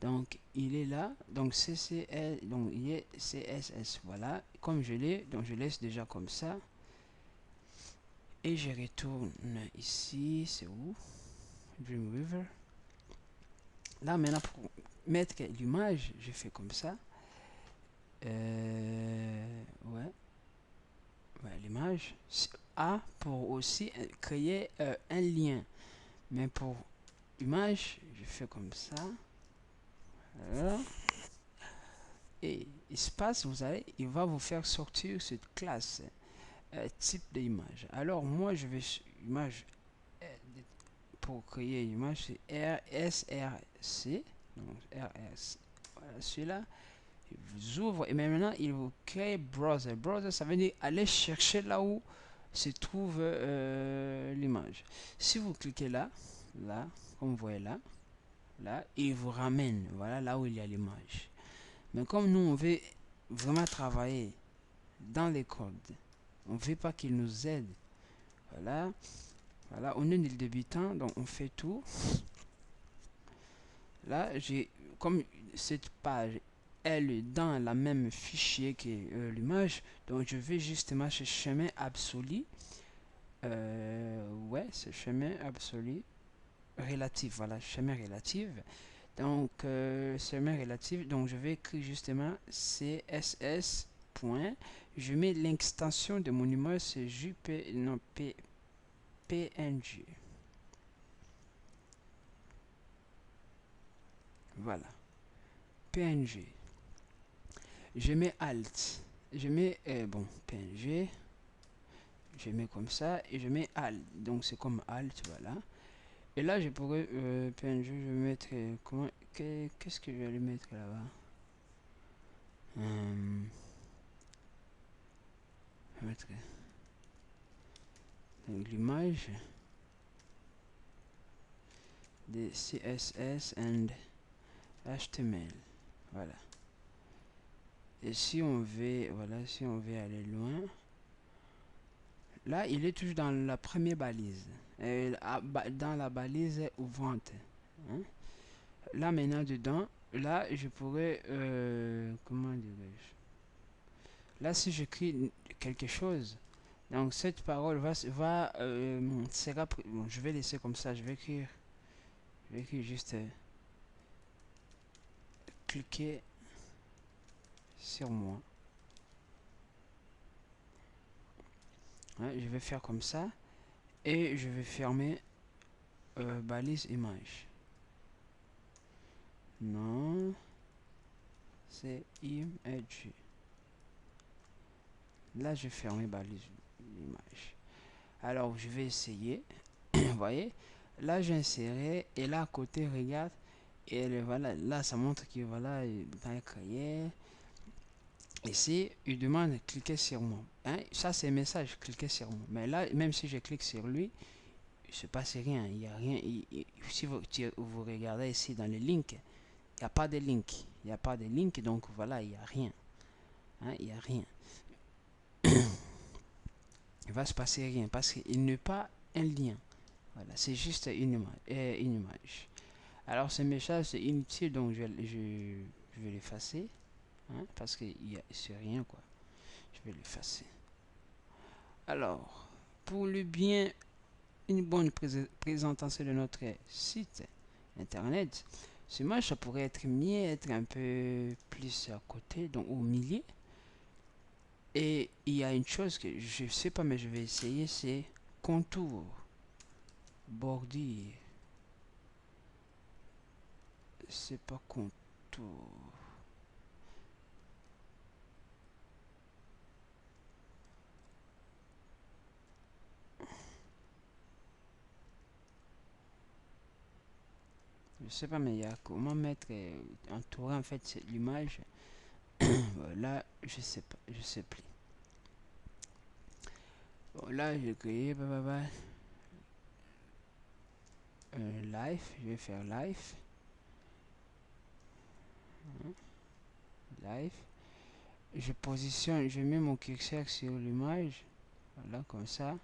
Donc il est là. Donc CCL, donc il est CSS. Voilà. Comme je l'ai, donc je laisse déjà comme ça. Et je retourne ici. C'est où? Dreamweaver. Là maintenant pour mettre l'image, je fais comme ça. Ouais. Ouais, l'image. A pour aussi créer un lien. Mais pour image, je fais comme ça. Voilà. Et espace, vous allez, il va vous faire sortir cette classe type d'image. Alors moi, je vais image pour créer une image, c'est RSRC. Donc RS. Voilà, celui-là. Il vous ouvre et maintenant il vous crée browser. Browser, ça veut dire aller chercher là où se trouve l'image. Si vous cliquez là, là, comme vous voyez là, là, il vous ramène, voilà là où il y a l'image. Mais comme nous on veut vraiment travailler dans les codes, on ne veut pas qu'il nous aide. Voilà, voilà, on est le débutant, donc on fait tout. Là, j'ai comme cette page elle est dans la même fichier que l'image, donc je vais justement ce chemin absolu. Ouais, ce chemin absolu relatif, voilà, chemin relatif. Donc chemin relatif, donc je vais écrire justement css point, je mets l'extension de mon image, c'est jp, non, png. Voilà, png. Je mets alt, je mets bon, png, je mets comme ça et je mets alt, donc c'est comme alt, voilà. Et là je pourrais png, je vais mettre comment, qu'est-ce que je vais aller mettre là-bas, je vais mettre donc l'image de css and html, voilà. Et si on veut, voilà, si on veut aller loin, là il est toujours dans la première balise, dans la balise ouvrante, hein. Là maintenant dedans, là je pourrais comment dirais-je, là si j'écris quelque chose, donc cette parole sera bon, je vais laisser comme ça, je vais écrire juste cliquer sur moi, hein, je vais faire comme ça et je vais fermer balise image. Non, c'est image. Là, je ferme balise image. Alors, je vais essayer. Vous voyez, là, j'ai inséré et là, à côté, regarde. Et voilà, là, ça montre que voilà, dans le cahier. Ici, il demande de cliquer sur moi. Hein? Ça, c'est un message, cliquez sur moi. Mais là, même si je clique sur lui, il ne se passe rien. Il n'y a rien. Si vous regardez ici dans les links, il n'y a pas de link. Il n'y a pas de link, donc voilà, il n'y a rien. Hein? Il n'y a rien. Il va se passer rien parce qu'il n'est pas un lien. Voilà, c'est juste une image. Alors, ce message, c'est inutile, donc je vais l'effacer. Hein, parce que c'est rien, quoi. Je vais l'effacer. Alors, pour le bien, une bonne présentation de notre site internet, ce match, ça pourrait être mieux, être un peu plus à côté, donc au milieu. Et il y a une chose que je sais pas, mais je vais essayer, c'est contour, bordure. C'est pas contour. Je sais pas, mais il y a comment mettre entourer en fait l'image. Là, je sais pas, je sais plus. Bon, là, j'ai créé, live, je vais faire live. Live. Je positionne, je mets mon curseur sur l'image. Voilà, comme ça.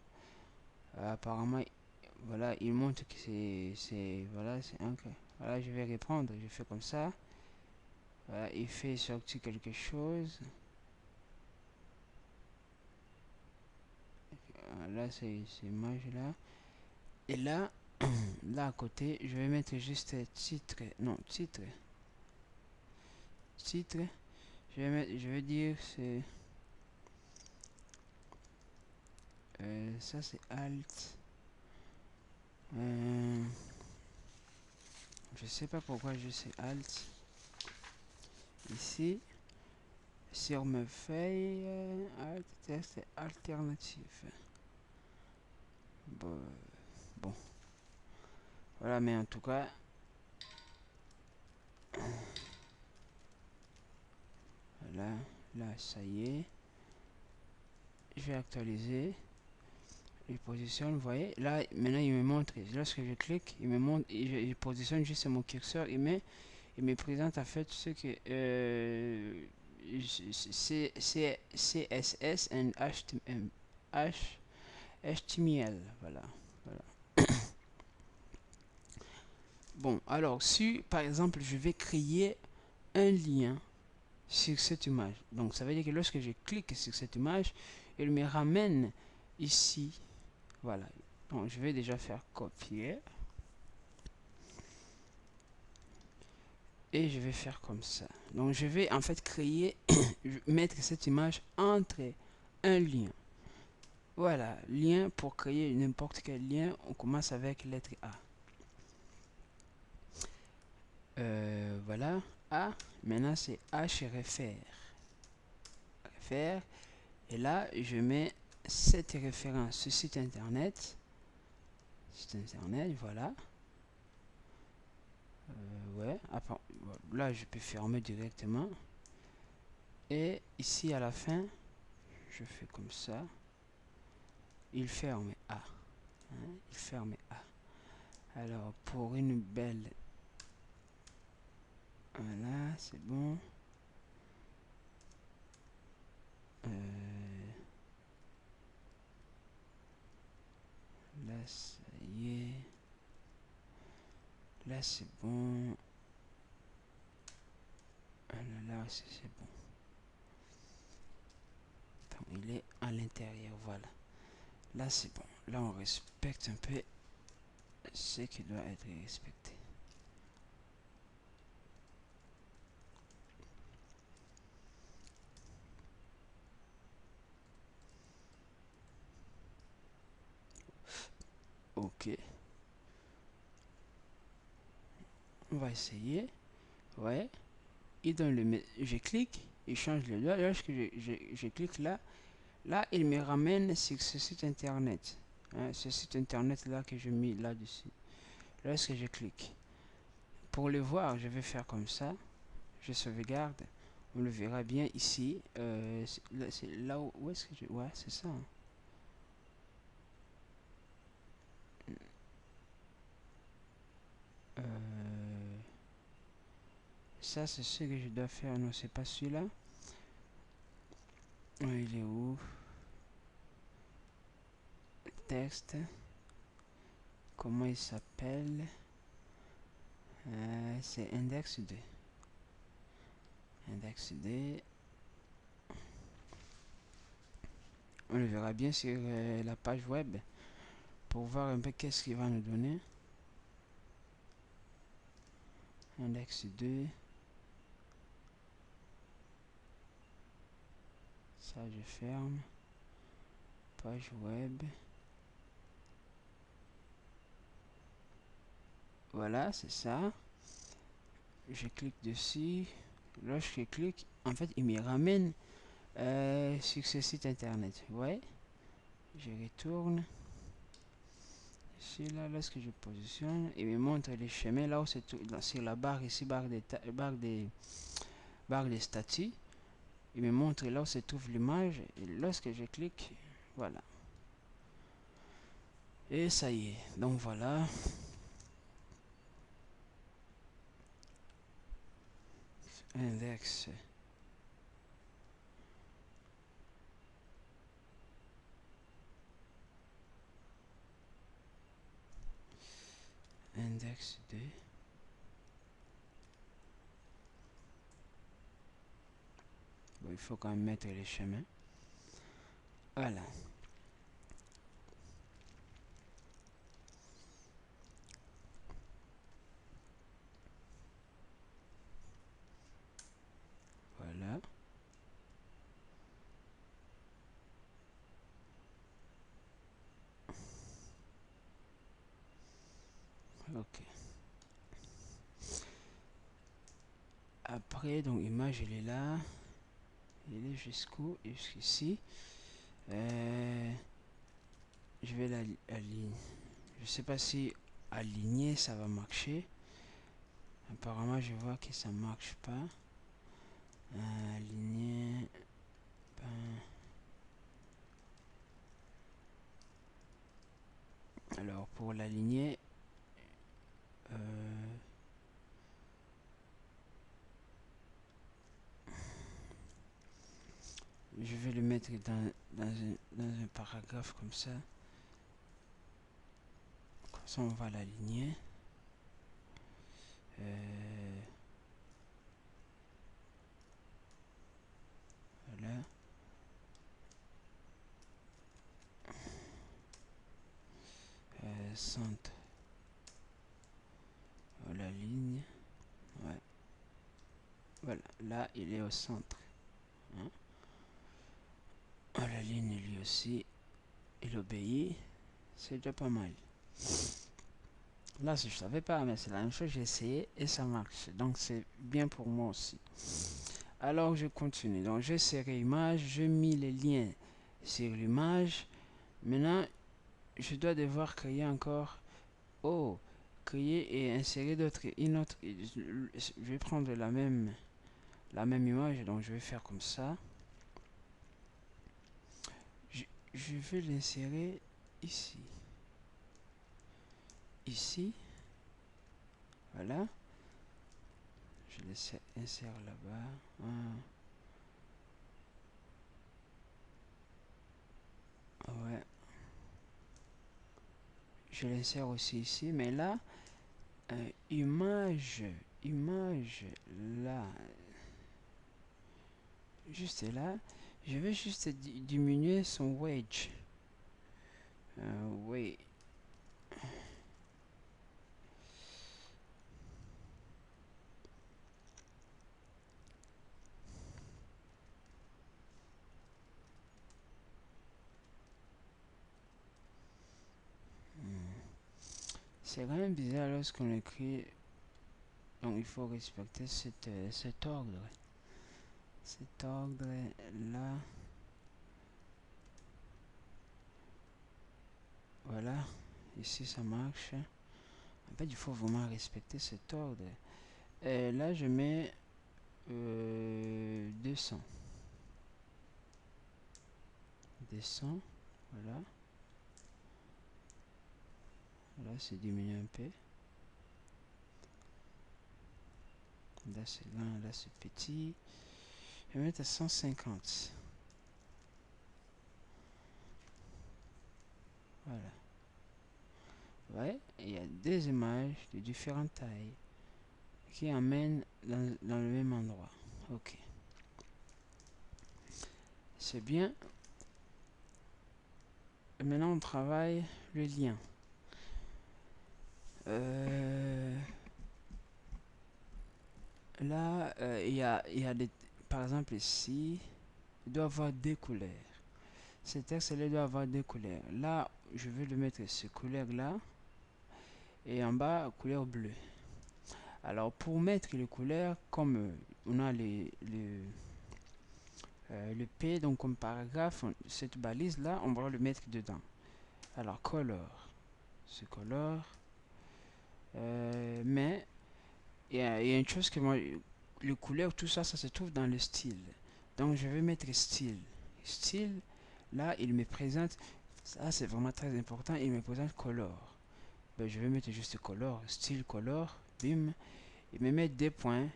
Apparemment, voilà, il montre que voilà, c'est un. Voilà, je vais reprendre, je fais comme ça. Voilà, il fait sortir quelque chose. Là, c'est image là. Et là, là à côté, je vais mettre juste titre. Non, titre. Titre. Je vais dire c'est. Ça c'est Alt. Je sais pas pourquoi je sais Alt. Ici, sur mes feuilles, Alt texte alternatif. Bon. Voilà, mais en tout cas, voilà, là, ça y est. Je vais actualiser. Il positionne, vous voyez, là, maintenant, il me montre, lorsque je clique, il me montre, il positionne juste mon curseur, il me présente en fait ce que CSS and HTML, voilà. Bon, alors, si, par exemple, je vais créer un lien sur cette image. Donc ça veut dire que lorsque je clique sur cette image, il me ramène ici. Voilà. Donc je vais déjà faire copier. Et je vais faire comme ça. Donc je vais en fait créer, mettre cette image entre un lien. Voilà, lien pour créer n'importe quel lien, on commence avec lettre A. Voilà, A, maintenant c'est H réfère. Et là, je mets cette référence, ce site internet. Voilà. Ouais, là je peux fermer directement. Et ici à la fin, je fais comme ça. Il ferme A. Hein, il ferme A. Alors, pour une belle... Voilà, c'est bon. Là, ça y est. Là, c'est bon. Là aussi, c'est bon. Donc, il est à l'intérieur, voilà. Là, c'est bon. Là, on respecte un peu ce qui doit être respecté. Ok. On va essayer. Ouais. Il donne le... Je clique. Il change le doigt. Lorsque je clique là, là, il me ramène sur ce site internet. Hein, ce site internet là que j'ai mis là-dessus. Lorsque je clique. Pour le voir, je vais faire comme ça. Je sauvegarde. On le verra bien ici. C'est là où est-ce que je... Ouais, c'est ça. Hein. Ça, c'est ce que je dois faire. Non, c'est pas celui-là. Il est où? Texte. Comment il s'appelle? C'est index 2. Index 2. On le verra bien sur la page web pour voir un peu qu'est-ce qu'il va nous donner. Index 2. Ça, je ferme. Page web. Voilà, c'est ça. Je clique dessus. Lorsque je clique, en fait, il me ramène sur ce site internet. Ouais. Je retourne. Ici, là, lorsque je positionne, il me montre les chemins là où c'est tout. Sur la barre ici, barre des statuts. Il me montre là où se trouve l'image. Et lorsque je clique, voilà. Et ça y est. Donc voilà. index. Index 2. Bon, il faut quand même mettre les chemins. Voilà. Voilà. Ok. Après, donc image, elle est là. Elle est jusqu'ici. Je vais l'aligner. Je sais pas si aligner ça va marcher. Apparemment, je vois que ça marche pas. Aligner. Ben. Alors, pour l'aligner, je vais le mettre dans un paragraphe comme ça. Comme ça, on va l'aligner. Voilà. Centre. La ligne. Ouais. Voilà. Là, il est au centre. Hein? La ligne, lui aussi, il obéit. C'est déjà pas mal. Là, je savais pas, mais c'est la même chose. J'ai essayé et ça marche. Donc, c'est bien pour moi aussi. Alors, je continue. Donc, j'ai serré image. Je mis les liens sur l'image. Maintenant, je dois devoir créer encore. Oh, créer et insérer une autre. Je vais prendre la même image. Donc, je vais faire comme ça. Je vais l'insérer ici. Ici. Voilà. Je l'insère là-bas. Ouais. Je l'insère aussi ici. Mais là, image, là, juste là, je vais juste diminuer son wedge. Oui. C'est quand même bizarre lorsqu'on écrit. Donc il faut respecter cet ordre. Cet ordre là. Voilà. Ici ça marche. En fait, il faut vraiment respecter cet ordre. Et là, je mets 200. 200. Voilà. Là, c'est diminué un peu. Là, c'est grand. Là, c'est petit. Je vais mettre à 150. Voilà. Ouais, il y a deux images de différentes tailles qui emmènent dans le même endroit. Ok. C'est bien. Et maintenant, on travaille le lien. Là, il y a des... Par exemple, ici, il doit avoir deux couleurs. Ce texte-là doit avoir deux couleurs. Là, je vais le mettre ce couleur-là. Et en bas, couleur bleue. Alors, pour mettre les couleurs, comme on a le P, donc comme paragraphe, cette balise-là, on va le mettre dedans. Alors, color. Ce color. Mais, il y a une chose que moi, les couleurs, tout ça, ça se trouve dans le style. Donc, je vais mettre style. Style, là, il me présente, ça c'est vraiment très important, il me présente color. Ben, je vais mettre juste color, style color, bim. Il me met des points.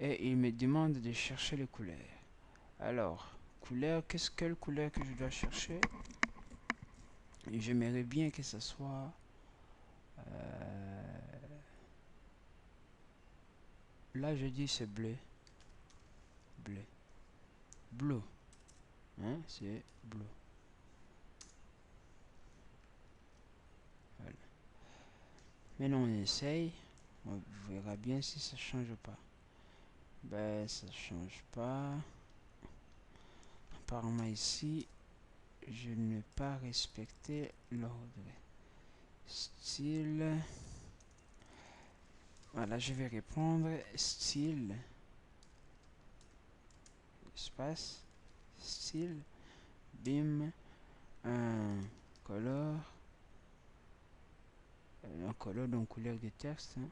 et il me demande de chercher les couleurs. Alors, couleur, quelle couleur que je dois chercher? J'aimerais bien que ce soit là je dis c'est bleu, bleu, hein, c'est bleu. Voilà. Maintenant on essaye, on verra bien si ça change pas. Ben ça change pas. Apparemment ici je n'ai pas respecté l'ordre. Style, voilà, je vais répondre style, espace, style, bim, un color, donc couleur de texte, hein.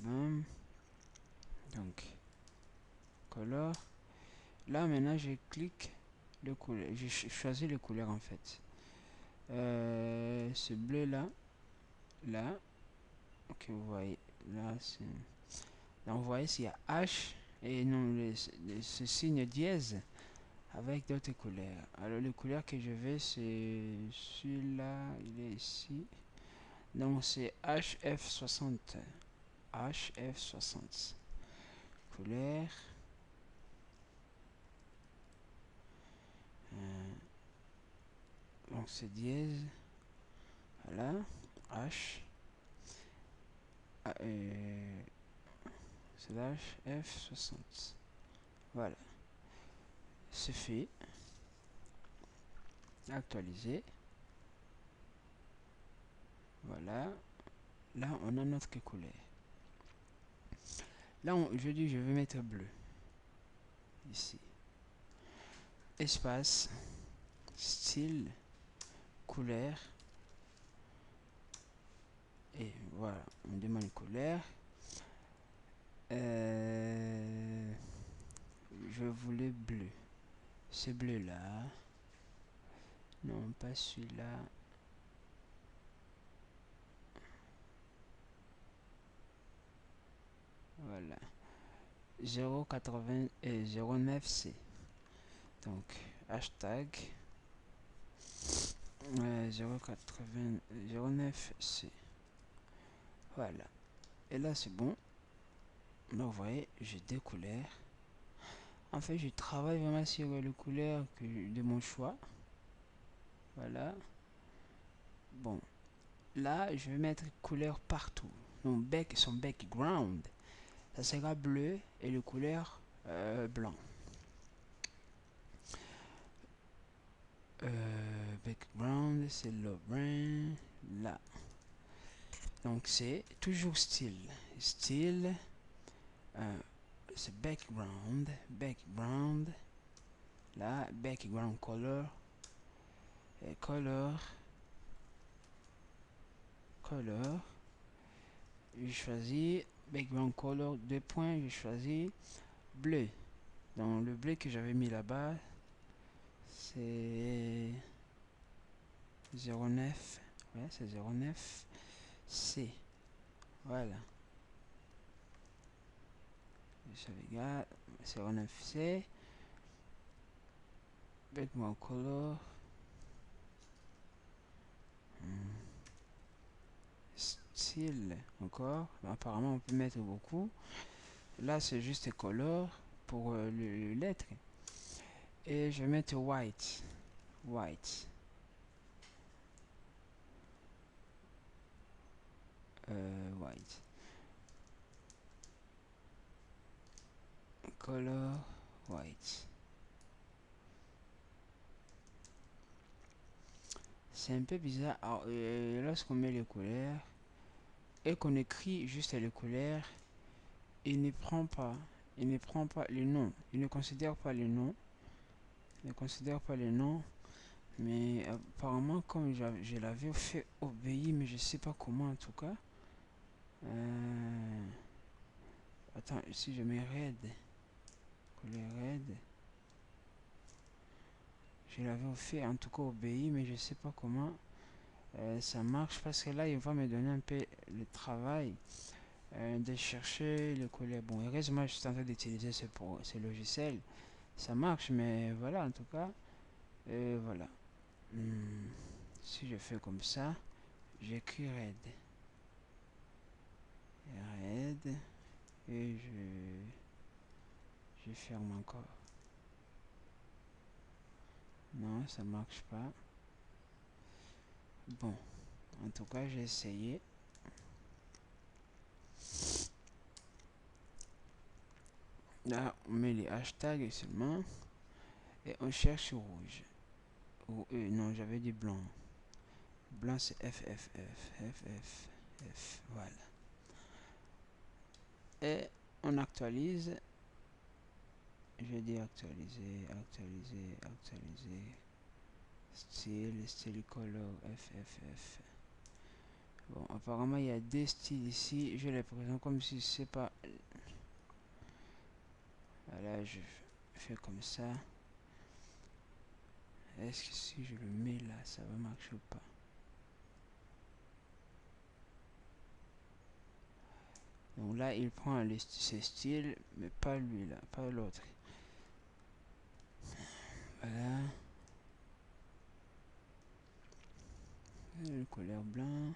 Bam, donc color. Là maintenant je clique le couleur, je choisis les couleurs en fait. Ce bleu là, ok, vous voyez, là c'est, là vous voyez s'il y a H et non ce signe dièse avec d'autres couleurs. Alors les couleurs que je veux c'est celui-là, il est ici. Donc c'est HF60. HF60. Couleur. Donc c'est dièse. Voilà. H. Slash F60. Voilà. C'est fait. Actualiser. Voilà. Là on a notre couleur. Là je dis je vais mettre bleu. Ici. Espace. Style. Couleur. Et voilà. On demande une couleur. Je voulais bleu. Ce bleu là. Non, pas celui-là. Voilà. 080 et 09C. Donc, hashtag 080 09C. Voilà. Et là, c'est bon. Là, vous voyez, j'ai deux couleurs. En fait, je travaille vraiment sur les couleurs de mon choix. Voilà. Bon. Là, je vais mettre couleur partout. Donc, son background, ça sera bleu et le couleur blanc. Background, c'est le brun là. Donc c'est toujours style. Style, c'est background là, background color, et color. Je choisis background color, deux points, je choisis bleu. Donc le bleu que j'avais mis là-bas, c'est 09. Ouais, c'est 09 C. Voilà. Je regarde, 09 C. Background color. Style encore. Apparemment, on peut mettre beaucoup. Là, c'est juste color pour le lettre. Et je vais mettre white. White. White. Color white. C'est un peu bizarre. Lorsqu'on met les couleurs et qu'on écrit juste les couleurs, il ne prend pas les noms. Il ne considère pas les noms. Mais apparemment, comme je l'avais fait obéir, mais je sais pas comment en tout cas. Attends, si je mets red, couleur red, je l'avais fait en tout cas obéi, mais je sais pas comment ça marche parce que là il va me donner un peu le travail. de chercher le collet. Bon, heureusement, je suis en train d'utiliser ce logiciel. Ça marche, mais voilà, en tout cas, voilà. Si je fais comme ça, j'écris red et je ferme encore. Non, ça marche pas. Bon, en tout cas, j'ai essayé. Là, on met les hashtags seulement et on cherche rouge. Ou non, j'avais dit blanc. Blanc, c'est F, voilà. Et on actualise. Je dis actualiser. Style color F. Bon, apparemment, il y a des styles ici. Je les présente comme si c'est pas. Voilà, je fais comme ça. Est-ce que si je le mets là, ça va marcher ou pas? Donc là, il prend ses styles, mais pas lui là, pas l'autre. Voilà. Le couleur blanc.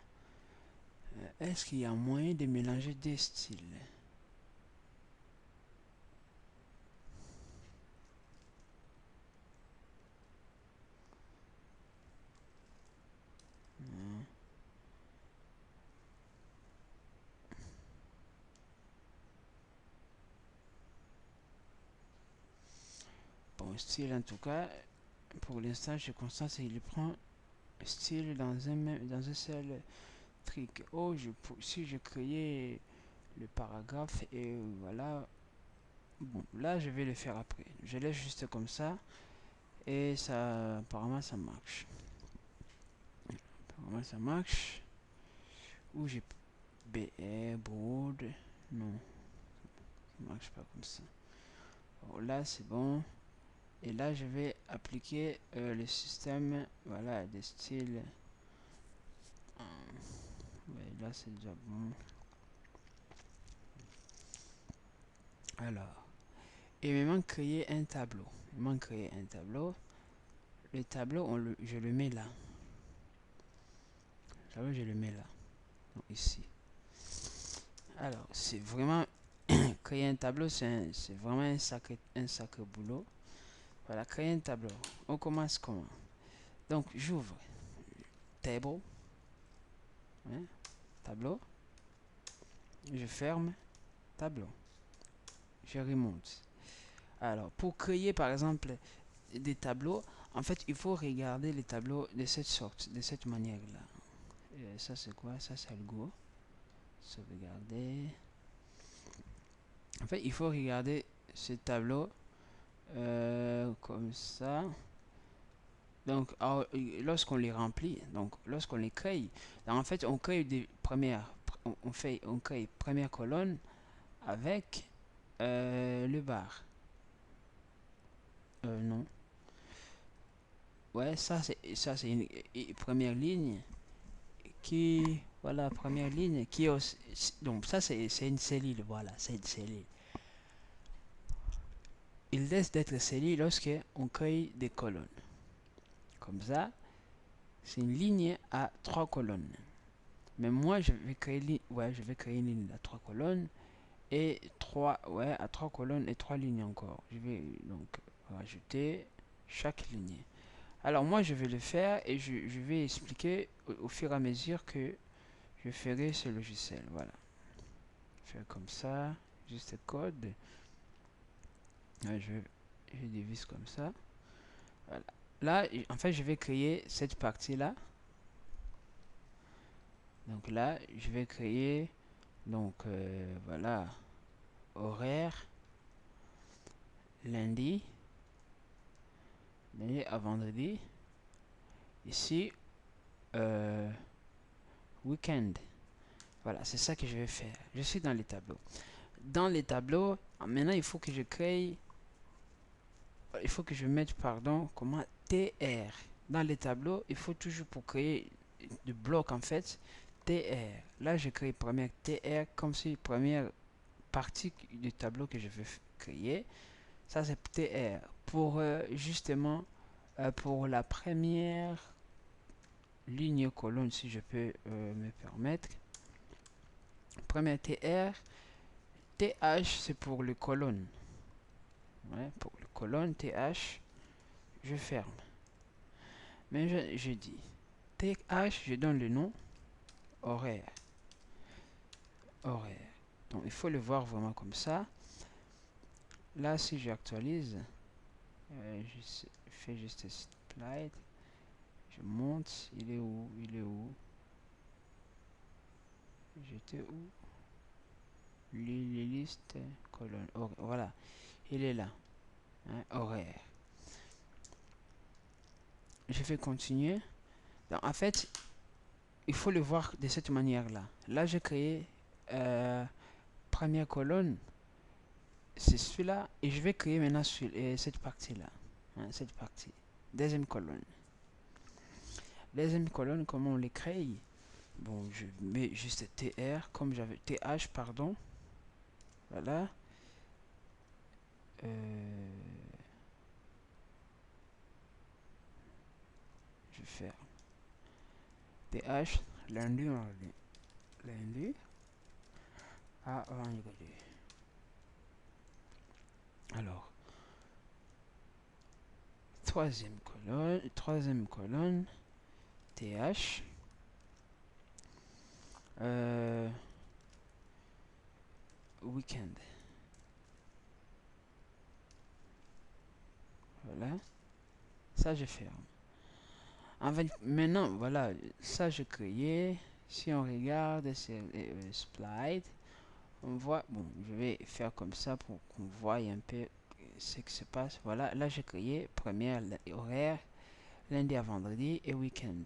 Est-ce qu'il y a moyen de mélanger des styles? Non. Bon, style en tout cas, pour l'instant, je constate qu'il prend style dans un seul truc. Oh, si je créais le paragraphe et voilà. Bon, là, je vais le faire après. Je laisse juste comme ça et ça, apparemment, ça marche. Apparemment, ça marche. Ou j'ai BR, board. Non, ça marche pas comme ça. Bon, là, c'est bon. Et là, je vais appliquer le système, voilà, des styles. Ouais, là, c'est déjà bon. Alors, il me manque créer un tableau. Il me manque créer un tableau. Le tableau, je le mets là. Le tableau, je le mets là. Donc, ici. Alors, c'est vraiment créer un tableau, c'est vraiment un sacré boulot. Voilà, créer un tableau. On commence comment? Donc, j'ouvre table, hein, tableau. Je ferme tableau. Je remonte. Alors, pour créer par exemple des tableaux, en fait, il faut regarder les tableaux de cette sorte, de cette manière-là. Ça, c'est quoi? Ça, c'est le go. Sauvegarder. En fait, il faut regarder ce tableau comme ça. Donc, lorsqu'on les remplit, donc lorsqu'on les crée, en fait, on crée des premières, on crée première colonne avec le bar. Non. Ouais, ça c'est une première ligne qui, voilà, première ligne qui est aussi, donc ça c'est une cellule, voilà, c'est une cellule. Il laisse d'être cellule lorsque on crée des colonnes. Comme ça, c'est une ligne à 3 colonnes. Mais moi, je vais créer, je vais créer une ligne à 3 colonnes et 3, ouais, à 3 colonnes et 3 lignes encore. Je vais donc rajouter chaque ligne. Alors moi, je vais le faire et je vais expliquer au fur et à mesure que je ferai ce logiciel. Voilà. Faire comme ça, juste code. Ouais, je divise comme ça. Voilà. Là, en fait, je vais créer cette partie-là. Donc là, je vais créer, donc voilà, horaire, lundi à vendredi. Ici, week-end. Voilà, c'est ça que je vais faire. Je suis dans les tableaux. Dans les tableaux, maintenant, il faut que je crée, il faut que je mette, pardon, comment TR. Dans les tableaux, il faut toujours pour créer de blocs, en fait, TR. Là, je crée première TR comme si première partie du tableau que je veux créer. Ça, c'est TR. Pour justement, pour la première ligne colonne, si je peux me permettre. Première TR. TH, c'est pour le colonne. Ouais, pour le colonne, TH, je ferme. Mais je dis TH, je donne le nom horaire. Horaire. Donc, il faut le voir vraiment comme ça. Là, si j'actualise, je fais juste slide. Je monte. Il est où? Il est où? J'étais où? Les listes, colonne. Voilà. Il est là. Hein, horaire. Je fais continuer. Donc, en fait, il faut le voir de cette manière-là. Là, j'ai créé première colonne. C'est celui-là. Et je vais créer maintenant cette partie-là. Hein, cette partie. Deuxième colonne. Deuxième colonne, comment on les crée? Bon, je mets juste TR, comme j'avais TH, pardon. Voilà. Je vais faire TH, lundi, mardi. Lundi à vendredi. Alors, troisième colonne, TH. Weekend. Voilà. Ça, je ferme. Maintenant, voilà, ça, je créé. Si on regarde, c'est Split. On voit, bon, je vais faire comme ça pour qu'on voie un peu ce qui se passe. Voilà, là, j'ai créé première horaire, lundi à vendredi et week-end.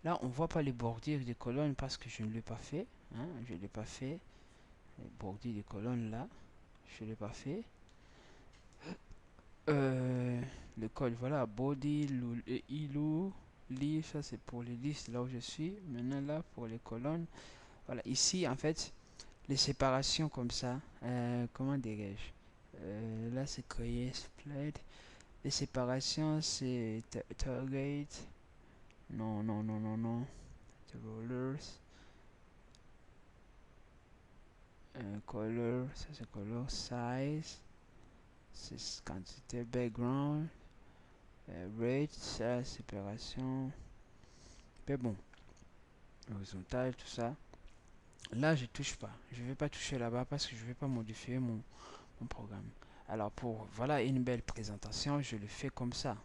Là, on voit pas les bordures des colonnes parce que je ne l'ai pas fait. Hein, je ne l'ai pas fait. Les bordures des colonnes là, je ne l'ai pas fait. Le code, voilà, body, ilou, lit, ça c'est pour les listes là où je suis. Maintenant là, pour les colonnes, voilà, ici en fait, les séparations comme ça, comment dirais-je, là c'est créé, split, les séparations c'est target, non, non, non, non, non, rollers, color, ça c'est color, size, c'est quantité, background, rate, ça, séparation, mais bon, horizontal, tout ça. Là, je touche pas. Je vais pas toucher là-bas parce que je vais pas modifier mon programme. Alors pour voilà une belle présentation, je le fais comme ça.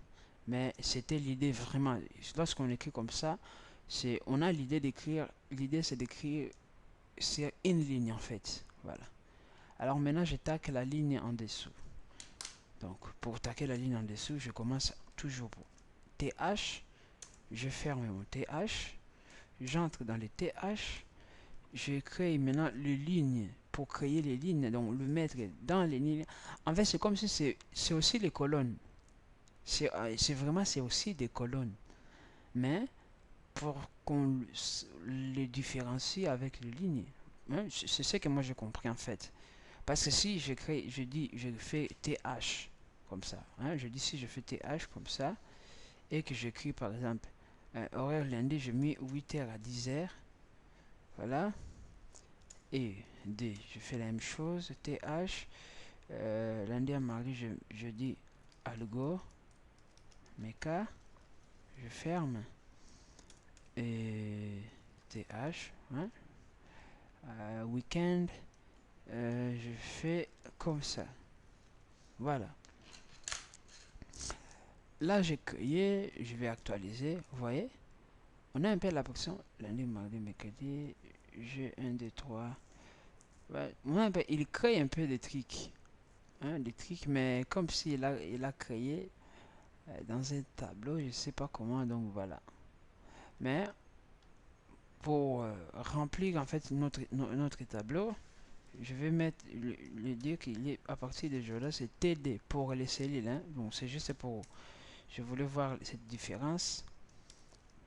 Mais c'était l'idée vraiment. Lorsqu'on écrit comme ça, c'est on a l'idée d'écrire. L'idée c'est d'écrire sur une ligne en fait. Voilà. Alors maintenant, je taque la ligne en dessous. Donc pour taquer la ligne en dessous, je commence toujours pour TH. Je ferme mon TH. J'entre dans les TH. Je crée maintenant les lignes pour créer les lignes, donc le mettre dans les lignes. En fait, c'est comme si c'est aussi les colonnes. C'est vraiment, c'est aussi des colonnes. Mais pour qu'on les différencie avec les lignes, hein, c'est ce que moi j'ai compris en fait. Parce que si je crée, je dis, je fais TH comme ça. Hein, je dis si je fais TH comme ça et que j'écris par exemple horaire lundi, je mets 8h à 10h. Voilà. Et D, je fais la même chose. TH, lundi à mardi, je dis algo, mecha, je ferme. Et TH, hein, weekend, je fais comme ça. Voilà. Là, j'ai créé, je vais actualiser. Vous voyez, on a un peu la portion lundi, mardi, mercredi. J'ai 1, 2, 3. Ouais, il crée un peu des trucs. Hein, des trucs, mais comme s'il il a créé dans un tableau, je sais pas comment, donc voilà. Mais pour remplir en fait notre tableau, je vais mettre le dire qu'il est à partir de jour là, c'est TD pour les cellules. Hein. Donc c'est juste pour, je voulais voir cette différence.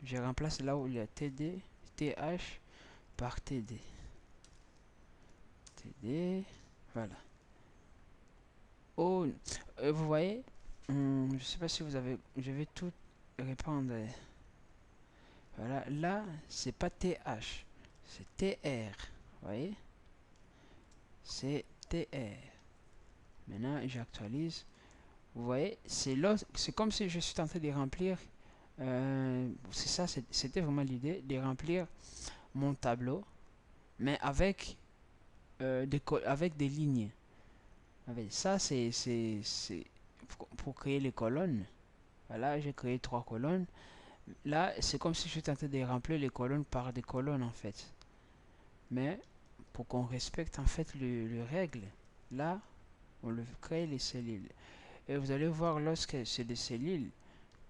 Je remplace là où il y a TD, TH. par TD. TD, voilà. Oh, vous voyez, je sais pas si vous avez, je vais tout répandre. Voilà, là, c'est pas TH, c'est TR. Vous voyez, c'est TR. Maintenant, j'actualise. Vous voyez, c'est comme si je suis en train de remplir. C'est ça, c'était vraiment l'idée de remplir mon tableau, mais avec avec des lignes. Avec ça, c'est pour créer les colonnes. Voilà, j'ai créé 3 colonnes. Là, c'est comme si je tentais de remplir les colonnes par des colonnes en fait. Mais pour qu'on respecte en fait le règle, là, on le crée les cellules. Et vous allez voir lorsque c'est des cellules,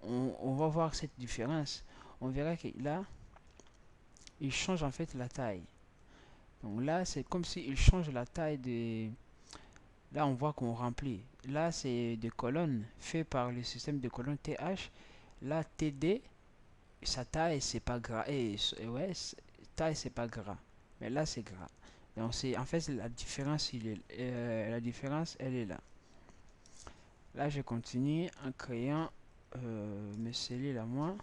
on va voir cette différence. On verra que là, il change en fait la taille. Donc là, c'est comme s'il change la taille de... Là, on voit qu'on remplit. Là, c'est des colonnes faites par le système de colonnes TH. Là, TD, sa taille, c'est pas gras. Et ouais, taille, c'est pas gras. Mais là, c'est gras. Donc, c'est en fait la différence, la différence, elle est là. Là, je continue en créant mes cellules à moi.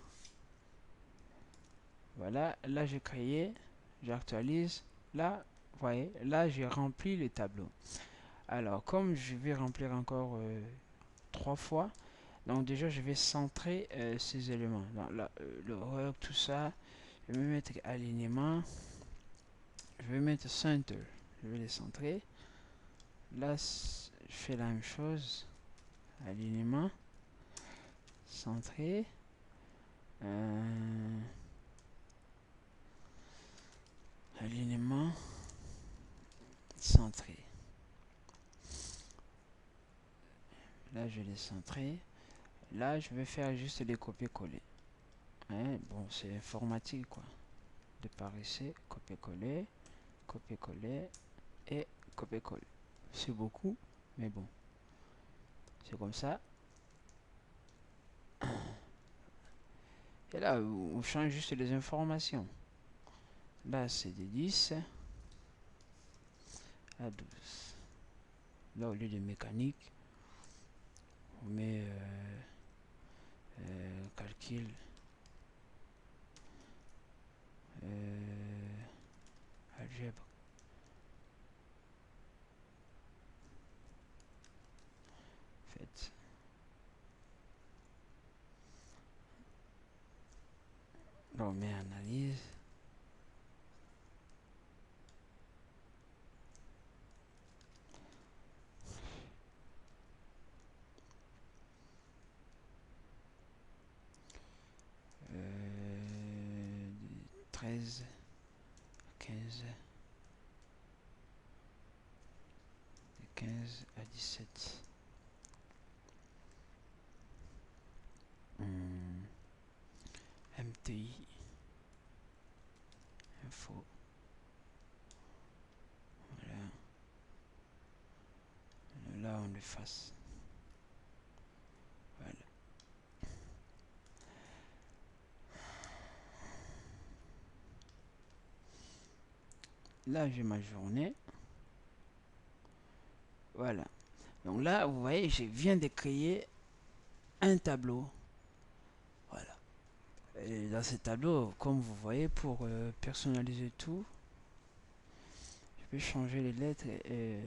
Voilà, là, j'ai créé, j'actualise. Là, vous voyez, là, j'ai rempli le tableau. Alors, comme je vais remplir encore 3 fois, donc déjà, je vais centrer ces éléments. Donc, là, le rock, tout ça, je vais mettre alignement. Je vais mettre center. Je vais les centrer. Là, je fais la même chose. Alignement. Centré. Alignement. Centré. Là, je les centrer. Là, je vais faire juste des copier-coller. Hein, bon, c'est informatique, quoi. De par ici, copier-coller, copier-coller et copier-coller. C'est beaucoup, mais bon. C'est comme ça. Et là, on change juste les informations. Là, c'est de 10 à 12. Là, au lieu de mécanique, on met calcul, algèbre. Fait. Là, on met analyse. Euh, 13, 15, de 15 à 17. MTI, info. Voilà. Là, on efface. Voilà. Là, j'ai ma journée. Voilà. Donc là, vous voyez, je viens de créer un tableau. Voilà. Et dans ce tableau, comme vous voyez, pour personnaliser tout, je peux changer les lettres et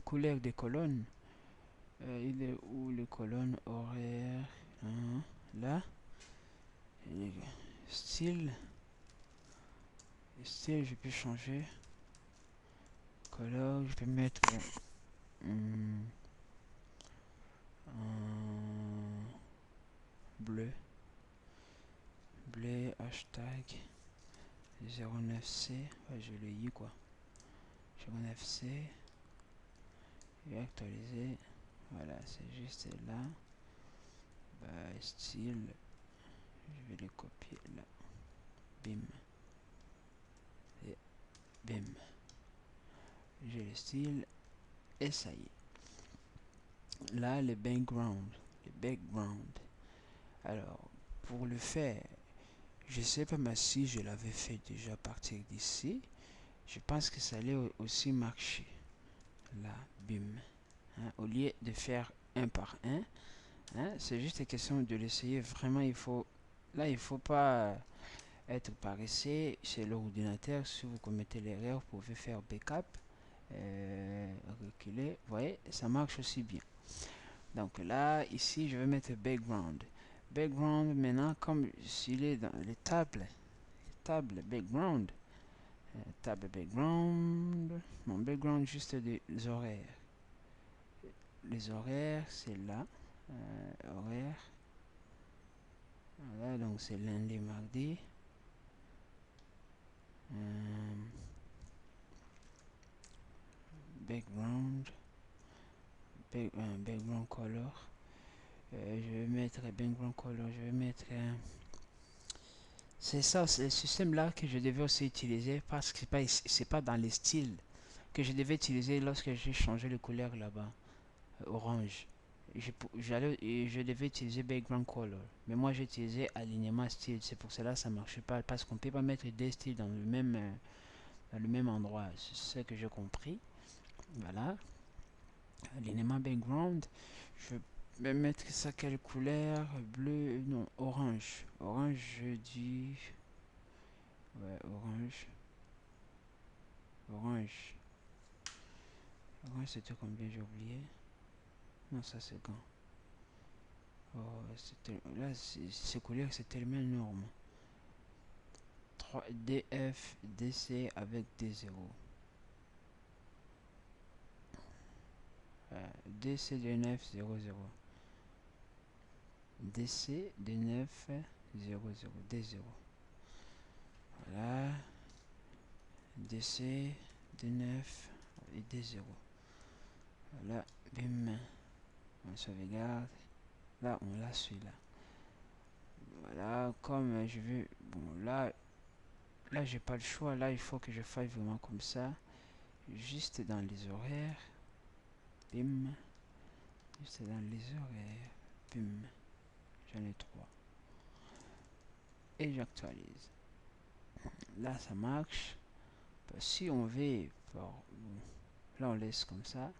couleur des colonnes. Il est où les colonnes horaires, hein, là. Et style, je peux changer. Couleur, je peux mettre bleu. Bleu, hashtag 09C. Ouais, je l'ai eu quoi. 09C. Et actualiser. Voilà, c'est juste là. Bah, style, je vais les copier là. Bim. Et bim. J'ai le style. Et ça y est. Là, le background. Alors, pour le faire, Je sais pas mais si je l'avais fait déjà à partir d'ici. Je pense que ça allait aussi marcher. Là, bim. Hein, au lieu de faire un par un, hein, c'est juste une question de l'essayer. Vraiment, il faut... Là, il faut pas être paresseux chez l'ordinateur. Si vous commettez l'erreur, vous pouvez faire backup, reculer. Vous voyez, ça marche aussi bien. Donc là, ici, je vais mettre background. Background, maintenant, comme s'il est dans les tables, background, table background, mon background juste des horaires. Les horaires, c'est là. Horaire. Voilà, donc c'est lundi, mardi. Background. Background color. Je vais mettre background color. Je vais mettre. C'est ça, c'est le système là que je devais aussi utiliser parce que c'est pas dans les styles que je devais utiliser lorsque j'ai changé de couleur là-bas. Orange. Je devais utiliser background color. Mais moi j'ai utilisé alignement style. C'est pour cela que ça marche pas. Parce qu'on peut pas mettre deux styles dans le même endroit. C'est ce que j'ai compris. Voilà. Alignement background. Je vais mettre ça quelle couleur? Bleu. Non, orange. Orange, je dis. Ouais, orange. Orange. Orange, c'était combien? J'ai oublié. Non, ça c'est quand? Oh, là, ces couleurs, c'est tellement énorme. 3 DF, DC avec des zéros. DC de 9, 0, 0. DC de 9, 0, 0. D0. Voilà. DC de 9 et D0. Voilà. Bim. On sauvegarde. Là, on l'a celui-là. Voilà. Comme je veux. Bon, là, j'ai pas le choix. Là, il faut que je fasse vraiment comme ça. Juste dans les horaires. Bim. Juste dans les horaires. Bim. J'en ai 3. Et j'actualise. Là, ça marche. Si on veut, là, on laisse comme ça.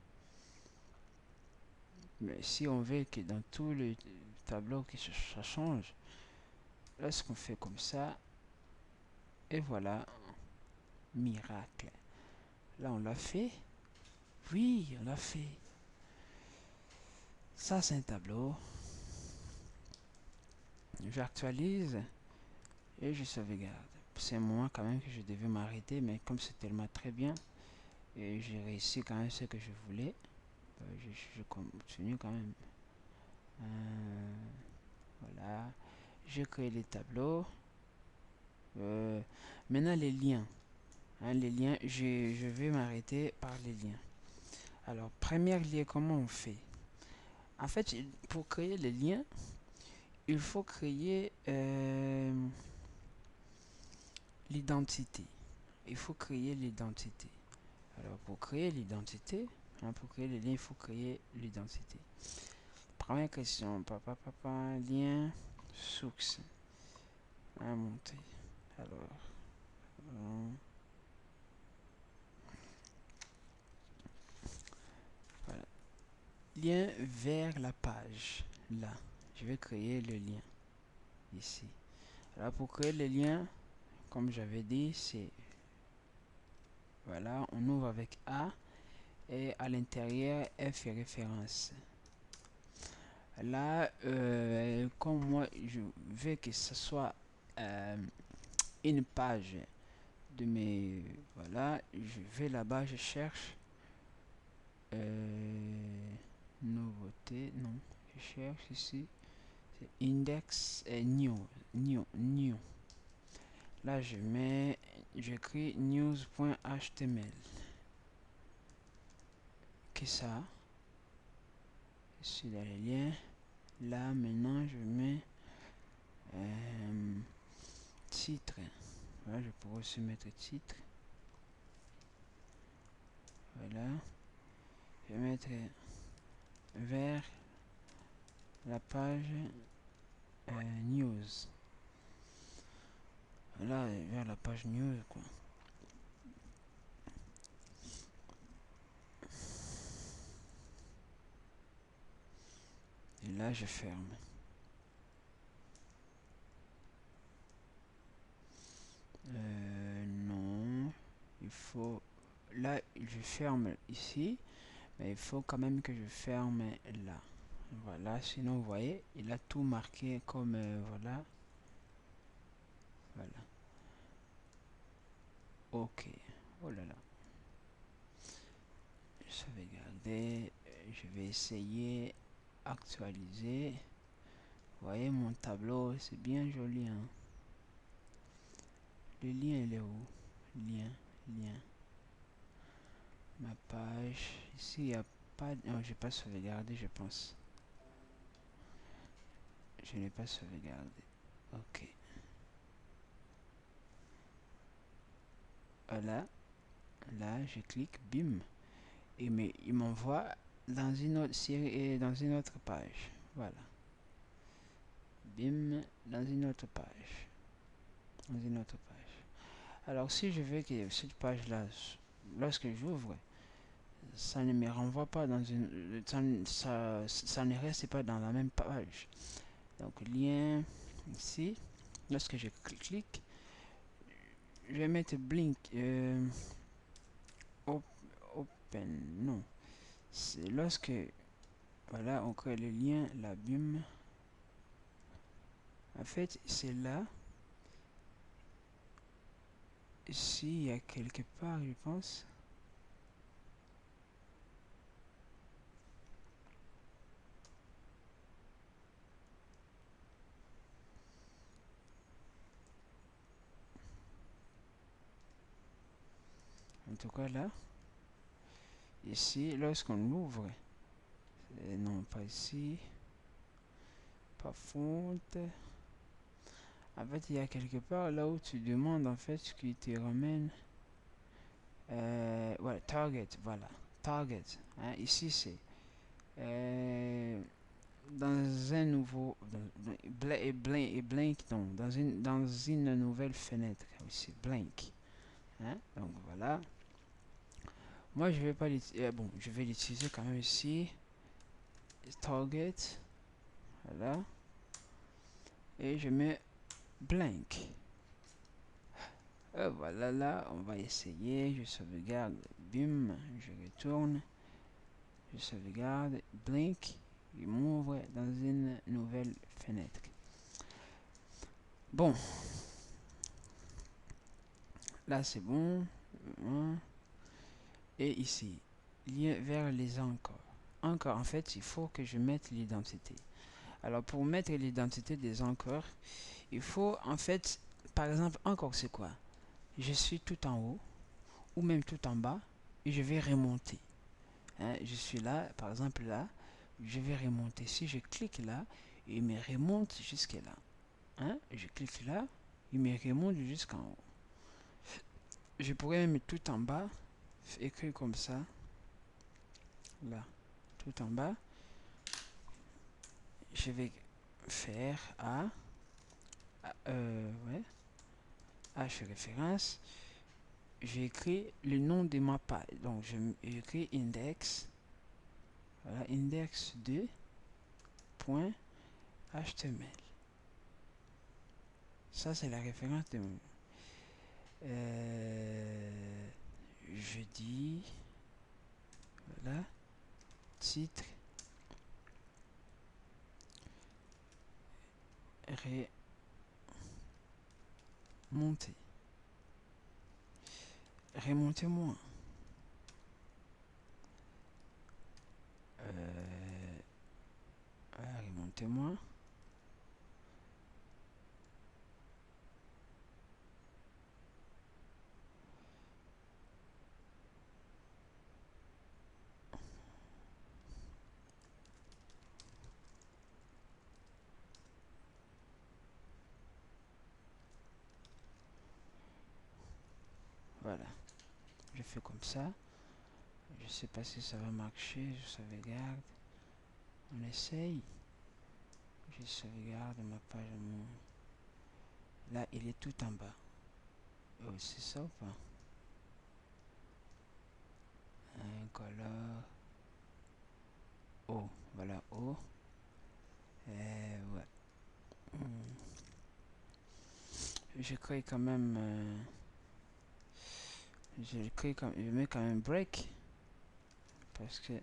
Mais si on veut que dans tout le tableau que ça change, là, ce qu'on fait comme ça. Et voilà. Miracle. Là, on l'a fait. Oui, on l'a fait. Ça, c'est un tableau. J'actualise et je sauvegarde. C'est un moment quand même que je devais m'arrêter, mais comme c'est tellement très bien, et j'ai réussi quand même ce que je voulais, je continue quand même. Voilà. Je crée les tableaux. Maintenant, les liens. Hein, les liens, je vais m'arrêter par les liens. Alors, premier lien, comment on fait? En fait, pour créer les liens, il faut créer l'identité. Il faut créer l'identité. Alors, pour créer l'identité, hein, pour créer les liens, il faut créer l'identité. Première question, lien, source. À monter. Alors, voilà. Lien vers la page. Là, je vais créer le lien. Ici. Alors, pour créer le lien, comme j'avais dit, c'est... Voilà, on ouvre avec A. Et à l'intérieur, F est référence. Là, comme moi, je veux que ce soit une page de mes... Voilà, je vais là-bas, je cherche nouveauté, non, je cherche ici, c'est index et new. Là, j'écris news.html. Que ça, ici dans les liens. Là, maintenant, je mets titre. Voilà, je pourrais aussi mettre titre. Voilà. Je vais mettre vers la page news. Là, vers la page news, quoi. Et là, je ferme. Non. Il faut... Là, je ferme ici. Mais il faut quand même que je ferme là. Voilà, sinon, vous voyez, il a tout marqué comme... voilà. Voilà. Ok. Oh là là. Sauvegarder. Je vais essayer. Actualiser. Vous voyez mon tableau, c'est bien joli, hein. Le lien, il est où? Lien, lien. Ma page. Ici, il n'y a pas... Non, je n'ai pas sauvegardé, je pense. Je n'ai pas sauvegardé. Ok. Voilà. Là, je clique, bim. Et mais il m'envoie dans une autre série et dans une autre page. Voilà. Bim, dans une autre page. Dans une autre page. Alors, si je veux que cette page-là, lorsque j'ouvre, ça ne me renvoie pas dans une... Ça ne reste pas dans la même page. Donc, lien, ici. Lorsque je clique, je vais mettre blink. Open, non. C'est lorsque... Voilà, on crée le lien, la bim. En fait, c'est là. Ici, il y a quelque part, je pense. En tout cas, là. Ici, lorsqu'on l'ouvre. Non, pas ici. Pas fonte. En fait, il y a quelque part là où tu demandes en fait ce qui te ramène. Voilà, target, voilà. Target. Hein, ici, c'est dans un nouveau. Blank, non. Dans une nouvelle fenêtre. Ici, blank. Hein, donc voilà. Moi, je vais pas l'utiliser. Bon, je vais l'utiliser quand même ici. Target. Voilà. Et je mets blank. Voilà, là, on va essayer. Je sauvegarde. Bim. Je retourne. Je sauvegarde. Blink. Il m'ouvre dans une nouvelle fenêtre. Bon. Là, c'est bon. Et ici, lien vers les encore. Encore, en fait, il faut que je mette l'identité. Alors, pour mettre l'identité des encore, il faut, en fait, par exemple, encore, c'est quoi? Je suis tout en haut, ou même tout en bas, et je vais remonter. Hein, je suis là, par exemple, là, je vais remonter. Si je clique là, il me remonte jusque là. Hein, je clique là, il me remonte jusqu'en haut. Je pourrais même tout en bas, écrire comme ça. Là, tout en bas. Je vais faire ouais, H référence. J'écris le nom de ma page. Donc, j'écris index. Voilà, index 2.html. Ça, c'est la référence de mon. Je dis. Voilà. Titre. Remonter. Remontez-moi. Remontez-moi. Voilà. Je fais comme ça. Je sais pas si ça va marcher. Je sauvegarde. On essaye. Je sauvegarde ma page. Là, il est tout en bas. Oh, c'est ça ou pas? Un color O. Voilà, O. Ouais. Je crée quand même. Je mets quand même break. Parce que.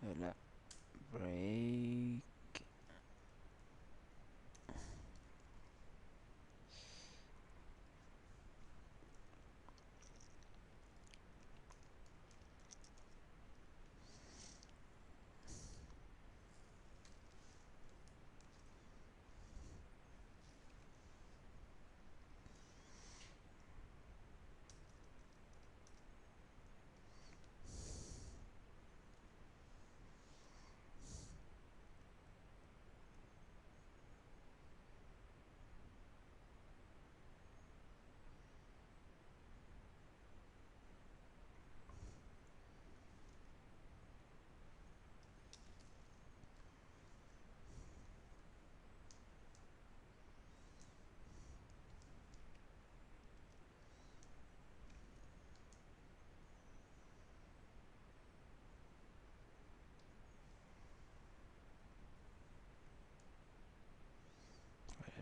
Voilà. Break.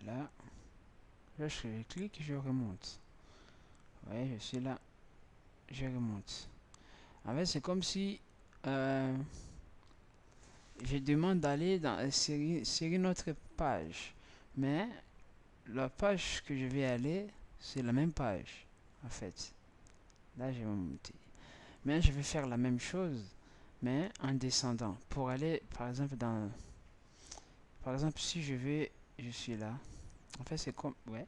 Voilà. Là, je clique, je remonte. Ouais, je suis là. Je remonte. En fait, c'est comme si je demande d'aller sur une autre page. Mais la page que je vais aller, c'est la même page. En fait, là, je vais monter. Mais je vais faire la même chose, mais en descendant. Pour aller, par exemple, si je vais, je suis là. En fait, c'est comme, ouais.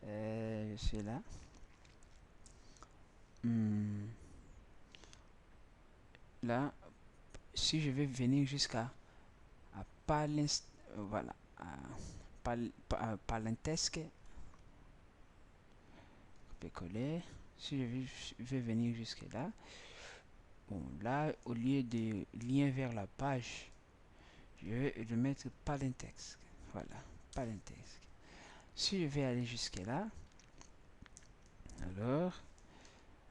Je suis là. Hmm. Là, si je vais venir jusqu'à voilà, Palentesque, coller. Si je vais venir jusque là, bon, là, au lieu de lien vers la page, je vais le mettre Palentesque. Voilà, Palentesque. Si je vais aller jusque là, alors,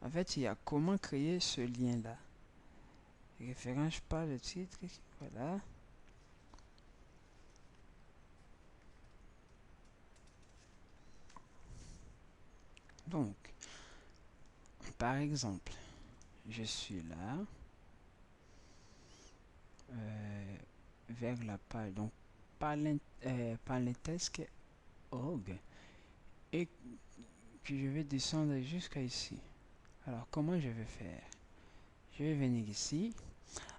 en fait, il y a comment créer ce lien-là. Référence par le titre, voilà. Donc, par exemple, je suis là, vers la page, donc Palentesque.org, et que je vais descendre jusqu'à ici. Alors, comment je vais faire? Je vais venir ici.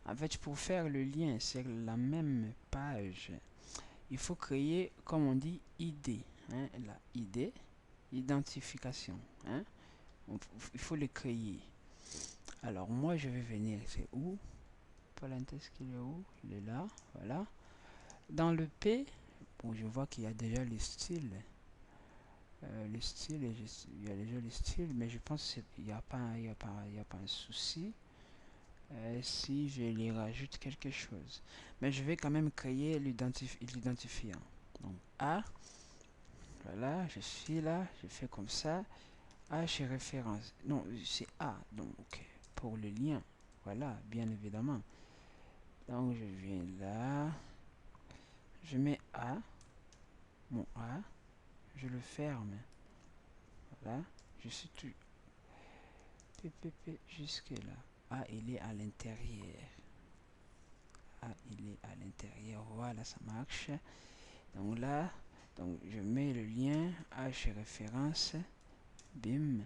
En fait, pour faire le lien sur la même page, il faut créer, comme on dit, ID. Hein, la ID, identification. Hein, il faut le créer. Alors, moi, je vais venir, c'est où? Parenthèse, il est où? Il est là, voilà. Dans le P, bon, je vois qu'il y a déjà les styles. Les styles, il y a déjà les styles, mais je pense qu'il n'y a pas, il y a pas un souci. Si je lui rajoute quelque chose. Mais je vais quand même créer l'identifiant. Donc A, voilà, je suis là, je fais comme ça. A chez référence. Non, c'est A, donc pour le lien. Voilà, bien évidemment. Donc je viens là, je mets A, mon A, je le ferme. Voilà, je suis tout. PPP jusque là. A, il est à l'intérieur. A, il est à l'intérieur. Voilà, ça marche. Donc là, donc je mets le lien H référence, bim.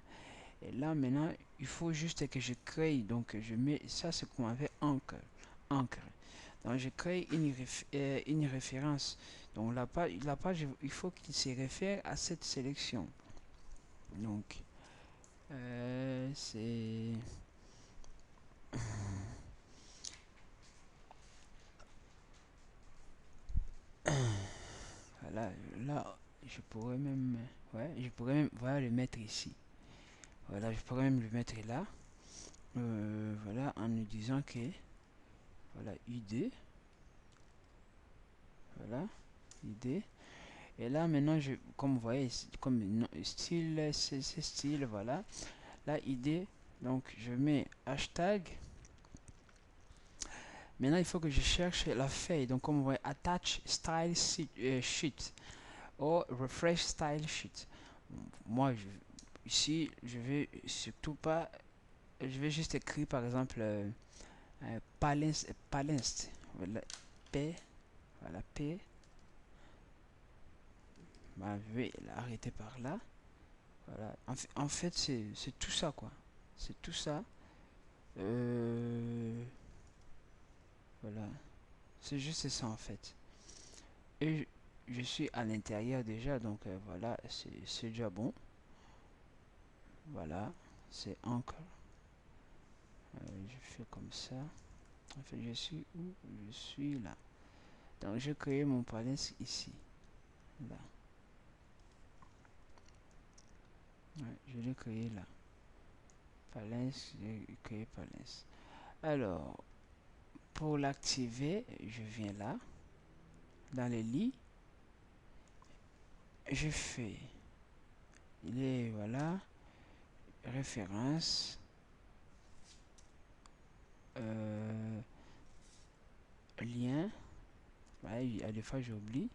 Et là maintenant, il faut juste que je crée. Donc je mets ça, c'est qu'on avait encre. Encre. Donc je crée une référence. Donc la page, il faut qu'il se réfère à cette sélection. Donc c'est voilà, là je pourrais même, ouais, je pourrais même, voilà, le mettre ici. Voilà, je pourrais même le mettre là. Voilà, en nous disant que voilà ID, voilà ID, Et là maintenant, comme vous voyez, comme style, c'est style, voilà. La idée, donc je mets hashtag. Maintenant, il faut que je cherche la feuille. Donc, comme vous voyez, attach style sheet ou refresh style sheet. Moi, ici, je vais surtout pas. Je vais juste écrire par exemple Palinst. Voilà, P. Voilà, P. Bah, je vais l'arrêter par là. Voilà. En fait c'est tout ça, quoi. C'est tout ça. Voilà. C'est juste ça, en fait. Et je suis à l'intérieur déjà, donc voilà, c'est déjà bon. Voilà, c'est encore. Je fais comme ça. En fait, je suis où? Je suis là. Donc, je crée mon palais ici. Là. Ouais, je l'ai créé là. Palais, j'ai créé palais. Alors, pour l'activer, je viens là. Dans les lits. Je fais. Il est, voilà. Référence. Lien. Ouais, il y a des fois j'oublie.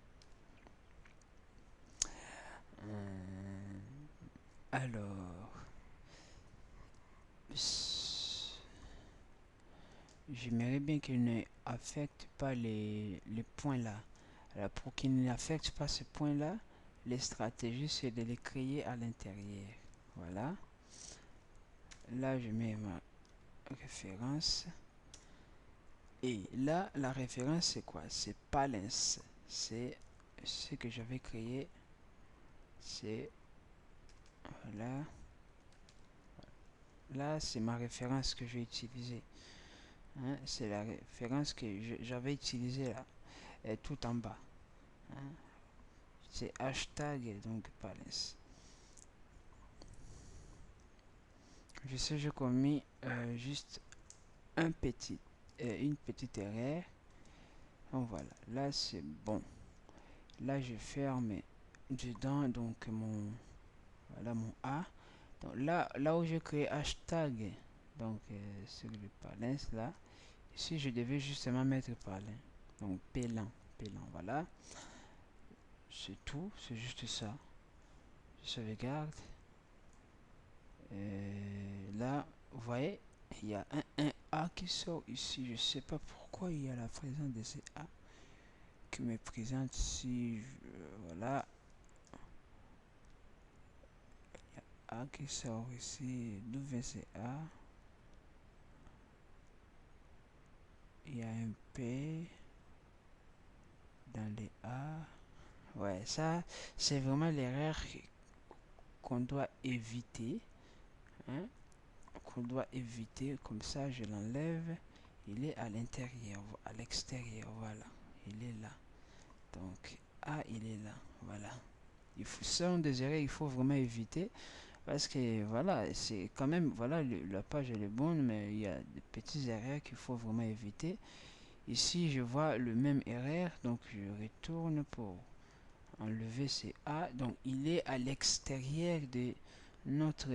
Alors, j'aimerais bien qu'il ne affecte pas les points là. Alors, pour qu'il n'affecte pas ce point là, les stratégies c'est de les créer à l'intérieur. Voilà. Là, je mets ma référence. Et là, la référence c'est quoi? C'est Palens. C'est ce que j'avais créé. C'est voilà. Là, c'est ma référence que j'ai utilisée. Hein, c'est la référence que j'avais utilisée là, et tout en bas. Hein, c'est hashtag donc Palace. Je sais, j'ai commis juste une petite erreur. Donc voilà, là c'est bon. Là je ferme dedans donc voilà mon A. Donc là où je crée hashtag, donc sur le Palace là, ici je devais justement mettre Palace. Donc Pélan, voilà. C'est tout, c'est juste ça. Je sauvegarde. Là, vous voyez, il y a un A qui sort ici. Je sais pas pourquoi il y a la présence de ces A qui me présente ici. Voilà, il y a A qui sort ici. D'où vient ces A? Il y a un P dans les A. Ouais, ça, c'est vraiment l'erreur qu'on doit éviter. Hein? Qu'on doit éviter. Comme ça, je l'enlève. Il est à l'intérieur, à l'extérieur. Voilà, il est là. Donc, A, il est là. Voilà. Ce sont des erreurs qu'il faut vraiment éviter. Parce que, voilà, c'est quand même, voilà, la page elle est bonne, mais il y a des petites erreurs qu'il faut vraiment éviter. Ici, je vois le même erreur, donc je retourne pour enlever ces A. Donc, il est à l'extérieur de notre...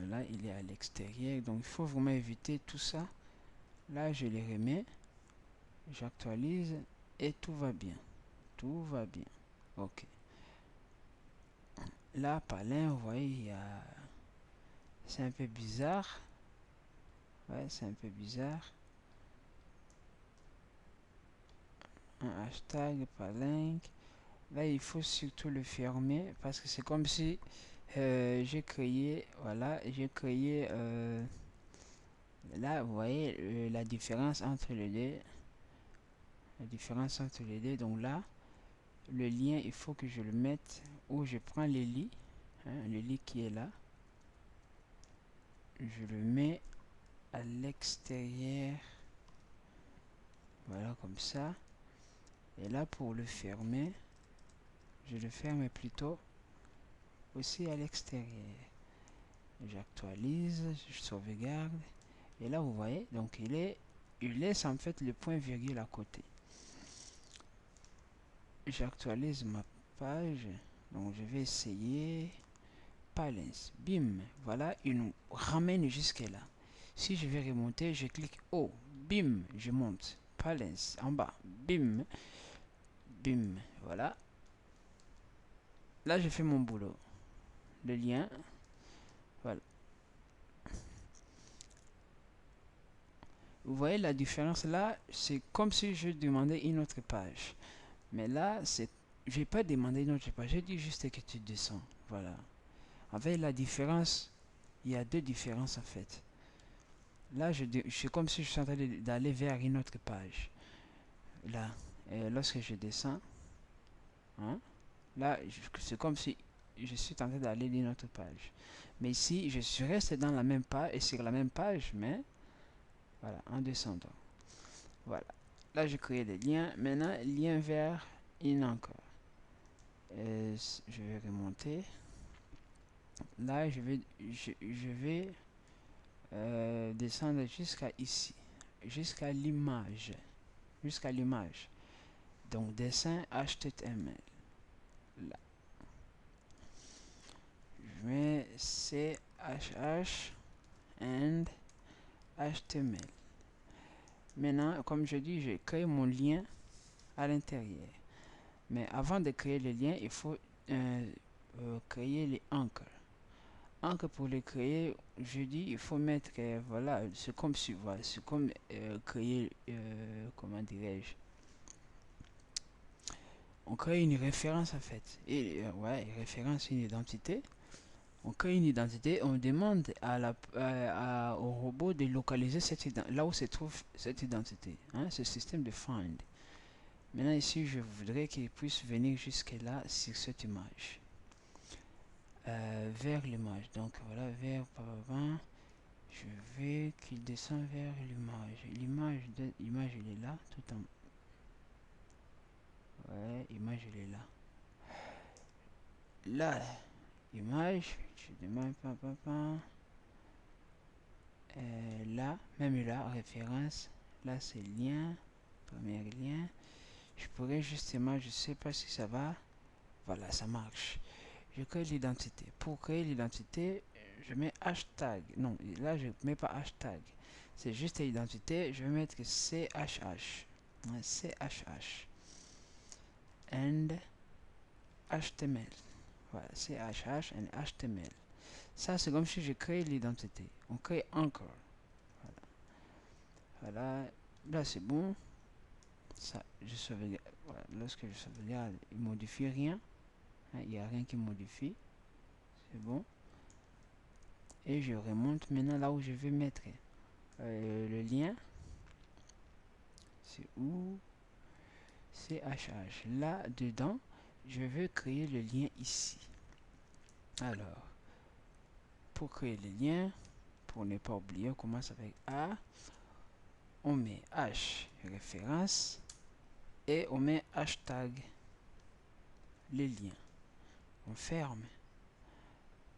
Là, il est à l'extérieur. Donc, il faut vraiment éviter tout ça. Là, je les remets. J'actualise et tout va bien. Tout va bien. Ok. Là, Palin, vous voyez, il y a... C'est un peu bizarre. Ouais, c'est un peu bizarre. Un hashtag, Palin. Là, il faut surtout le fermer parce que c'est comme si j'ai créé... Voilà, j'ai créé... là, vous voyez la différence entre les deux. La différence entre les deux. Donc là, le lien, il faut que je le mette où je prends les lits. Hein, le lit qui est là. Je le mets à l'extérieur. Voilà, comme ça. Et là, pour le fermer, je le ferme plutôt aussi à l'extérieur. J'actualise, je sauvegarde. Et là, vous voyez, donc il laisse en fait le point virgule à côté. j'actualise ma page. Donc je vais essayer Balance. Bim, voilà, il nous ramène jusque là. Si je vais remonter, je clique haut. Bim, je monte. Balance en bas. Bim, bim, voilà. Là, je fais mon boulot. Le lien, voilà. Vous voyez la différence là, c'est comme si je demandais une autre page. Mais là, c'est, je vais pas demander une autre page. Je dis juste que tu descends. Voilà. En fait, la différence, il y a deux différences en fait. Là, je suis comme si je suis en train d'aller vers une autre page. Là, lorsque je descends, hein, là, c'est comme si je suis tenté d'aller d'une autre page. Mais ici, je suis resté dans la même page et sur la même page, mais voilà, en descendant. Voilà. Là, j'ai créé des liens. Maintenant, lien vers une encore. Je vais remonter. Là, je vais descendre jusqu'à ici, jusqu'à l'image, jusqu'à l'image. Donc, dessin HTML. Là. Je mets CHH and HTML. Maintenant, comme je dis, j'ai créé mon lien à l'intérieur. Mais avant de créer le lien, il faut créer les encres. Encre pour les créer, je dis, il faut mettre, voilà, c'est comme si, voilà, c'est comme créer, comment dirais-je, on crée une référence en fait. Et ouais, référence, une identité. On crée une identité, on demande au robot de localiser là où se trouve cette identité, hein, ce système de find. Maintenant ici, je voudrais qu'il puisse venir jusque là sur cette image. Vers l'image. Donc voilà, vers je vais qu'il descend vers l'image. L'image elle est là, tout en. Ouais, image elle est là. Là, image, je demande là, même là, référence. Là c'est lien, premier lien. Je pourrais justement, je sais pas si ça va. Voilà, ça marche. Je crée l'identité. Pour créer l'identité, je mets hashtag. Non, là je mets pas hashtag. C'est juste l'identité. Je vais mettre CHH. CHH. And HTML. Voilà, CHH and HTML. Ça, c'est comme si je crée l'identité. On crée encore. Voilà. Voilà. Là, c'est bon. Ça, je sauvegarde. Voilà. Lorsque je sauvegarde, il ne modifie rien. Il n'y a rien qui modifie. C'est bon. Et je remonte maintenant là où je vais mettre le lien. C'est où? CHH. Là dedans, je vais créer le lien ici. Alors, pour créer le lien, pour ne pas oublier, on commence avec A. On met H référence et on met hashtag les liens. On ferme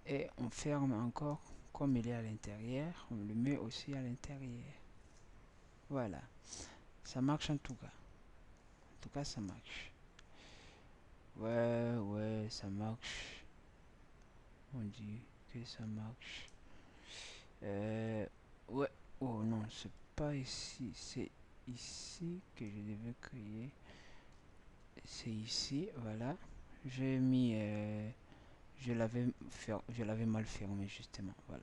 et on ferme encore comme il est à l'intérieur. On le met aussi à l'intérieur. Voilà, ça marche en tout cas. En tout cas, ça marche. Ouais, ça marche. On dit que ça marche. Ouais. Oh non, c'est pas ici. C'est ici que je devais créer. C'est ici, voilà. J'ai mis... je l'avais mal fermé justement. Voilà.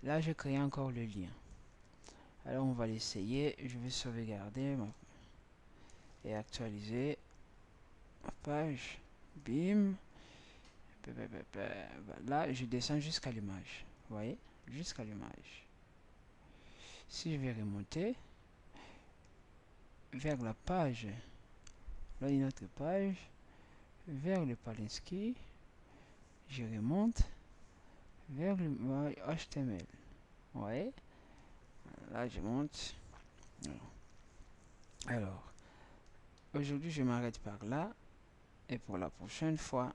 Là, je crée encore le lien. Alors, on va l'essayer. Je vais sauvegarder et actualiser ma page. Bim. Là, je descends jusqu'à l'image. Vous voyez? Jusqu'à l'image. Si je vais remonter vers la page, là, une autre page, vers le Palinski, je remonte vers le HTML. Vous voyez? Là, je monte. Alors, aujourd'hui, je m'arrête par là. Et pour la prochaine fois,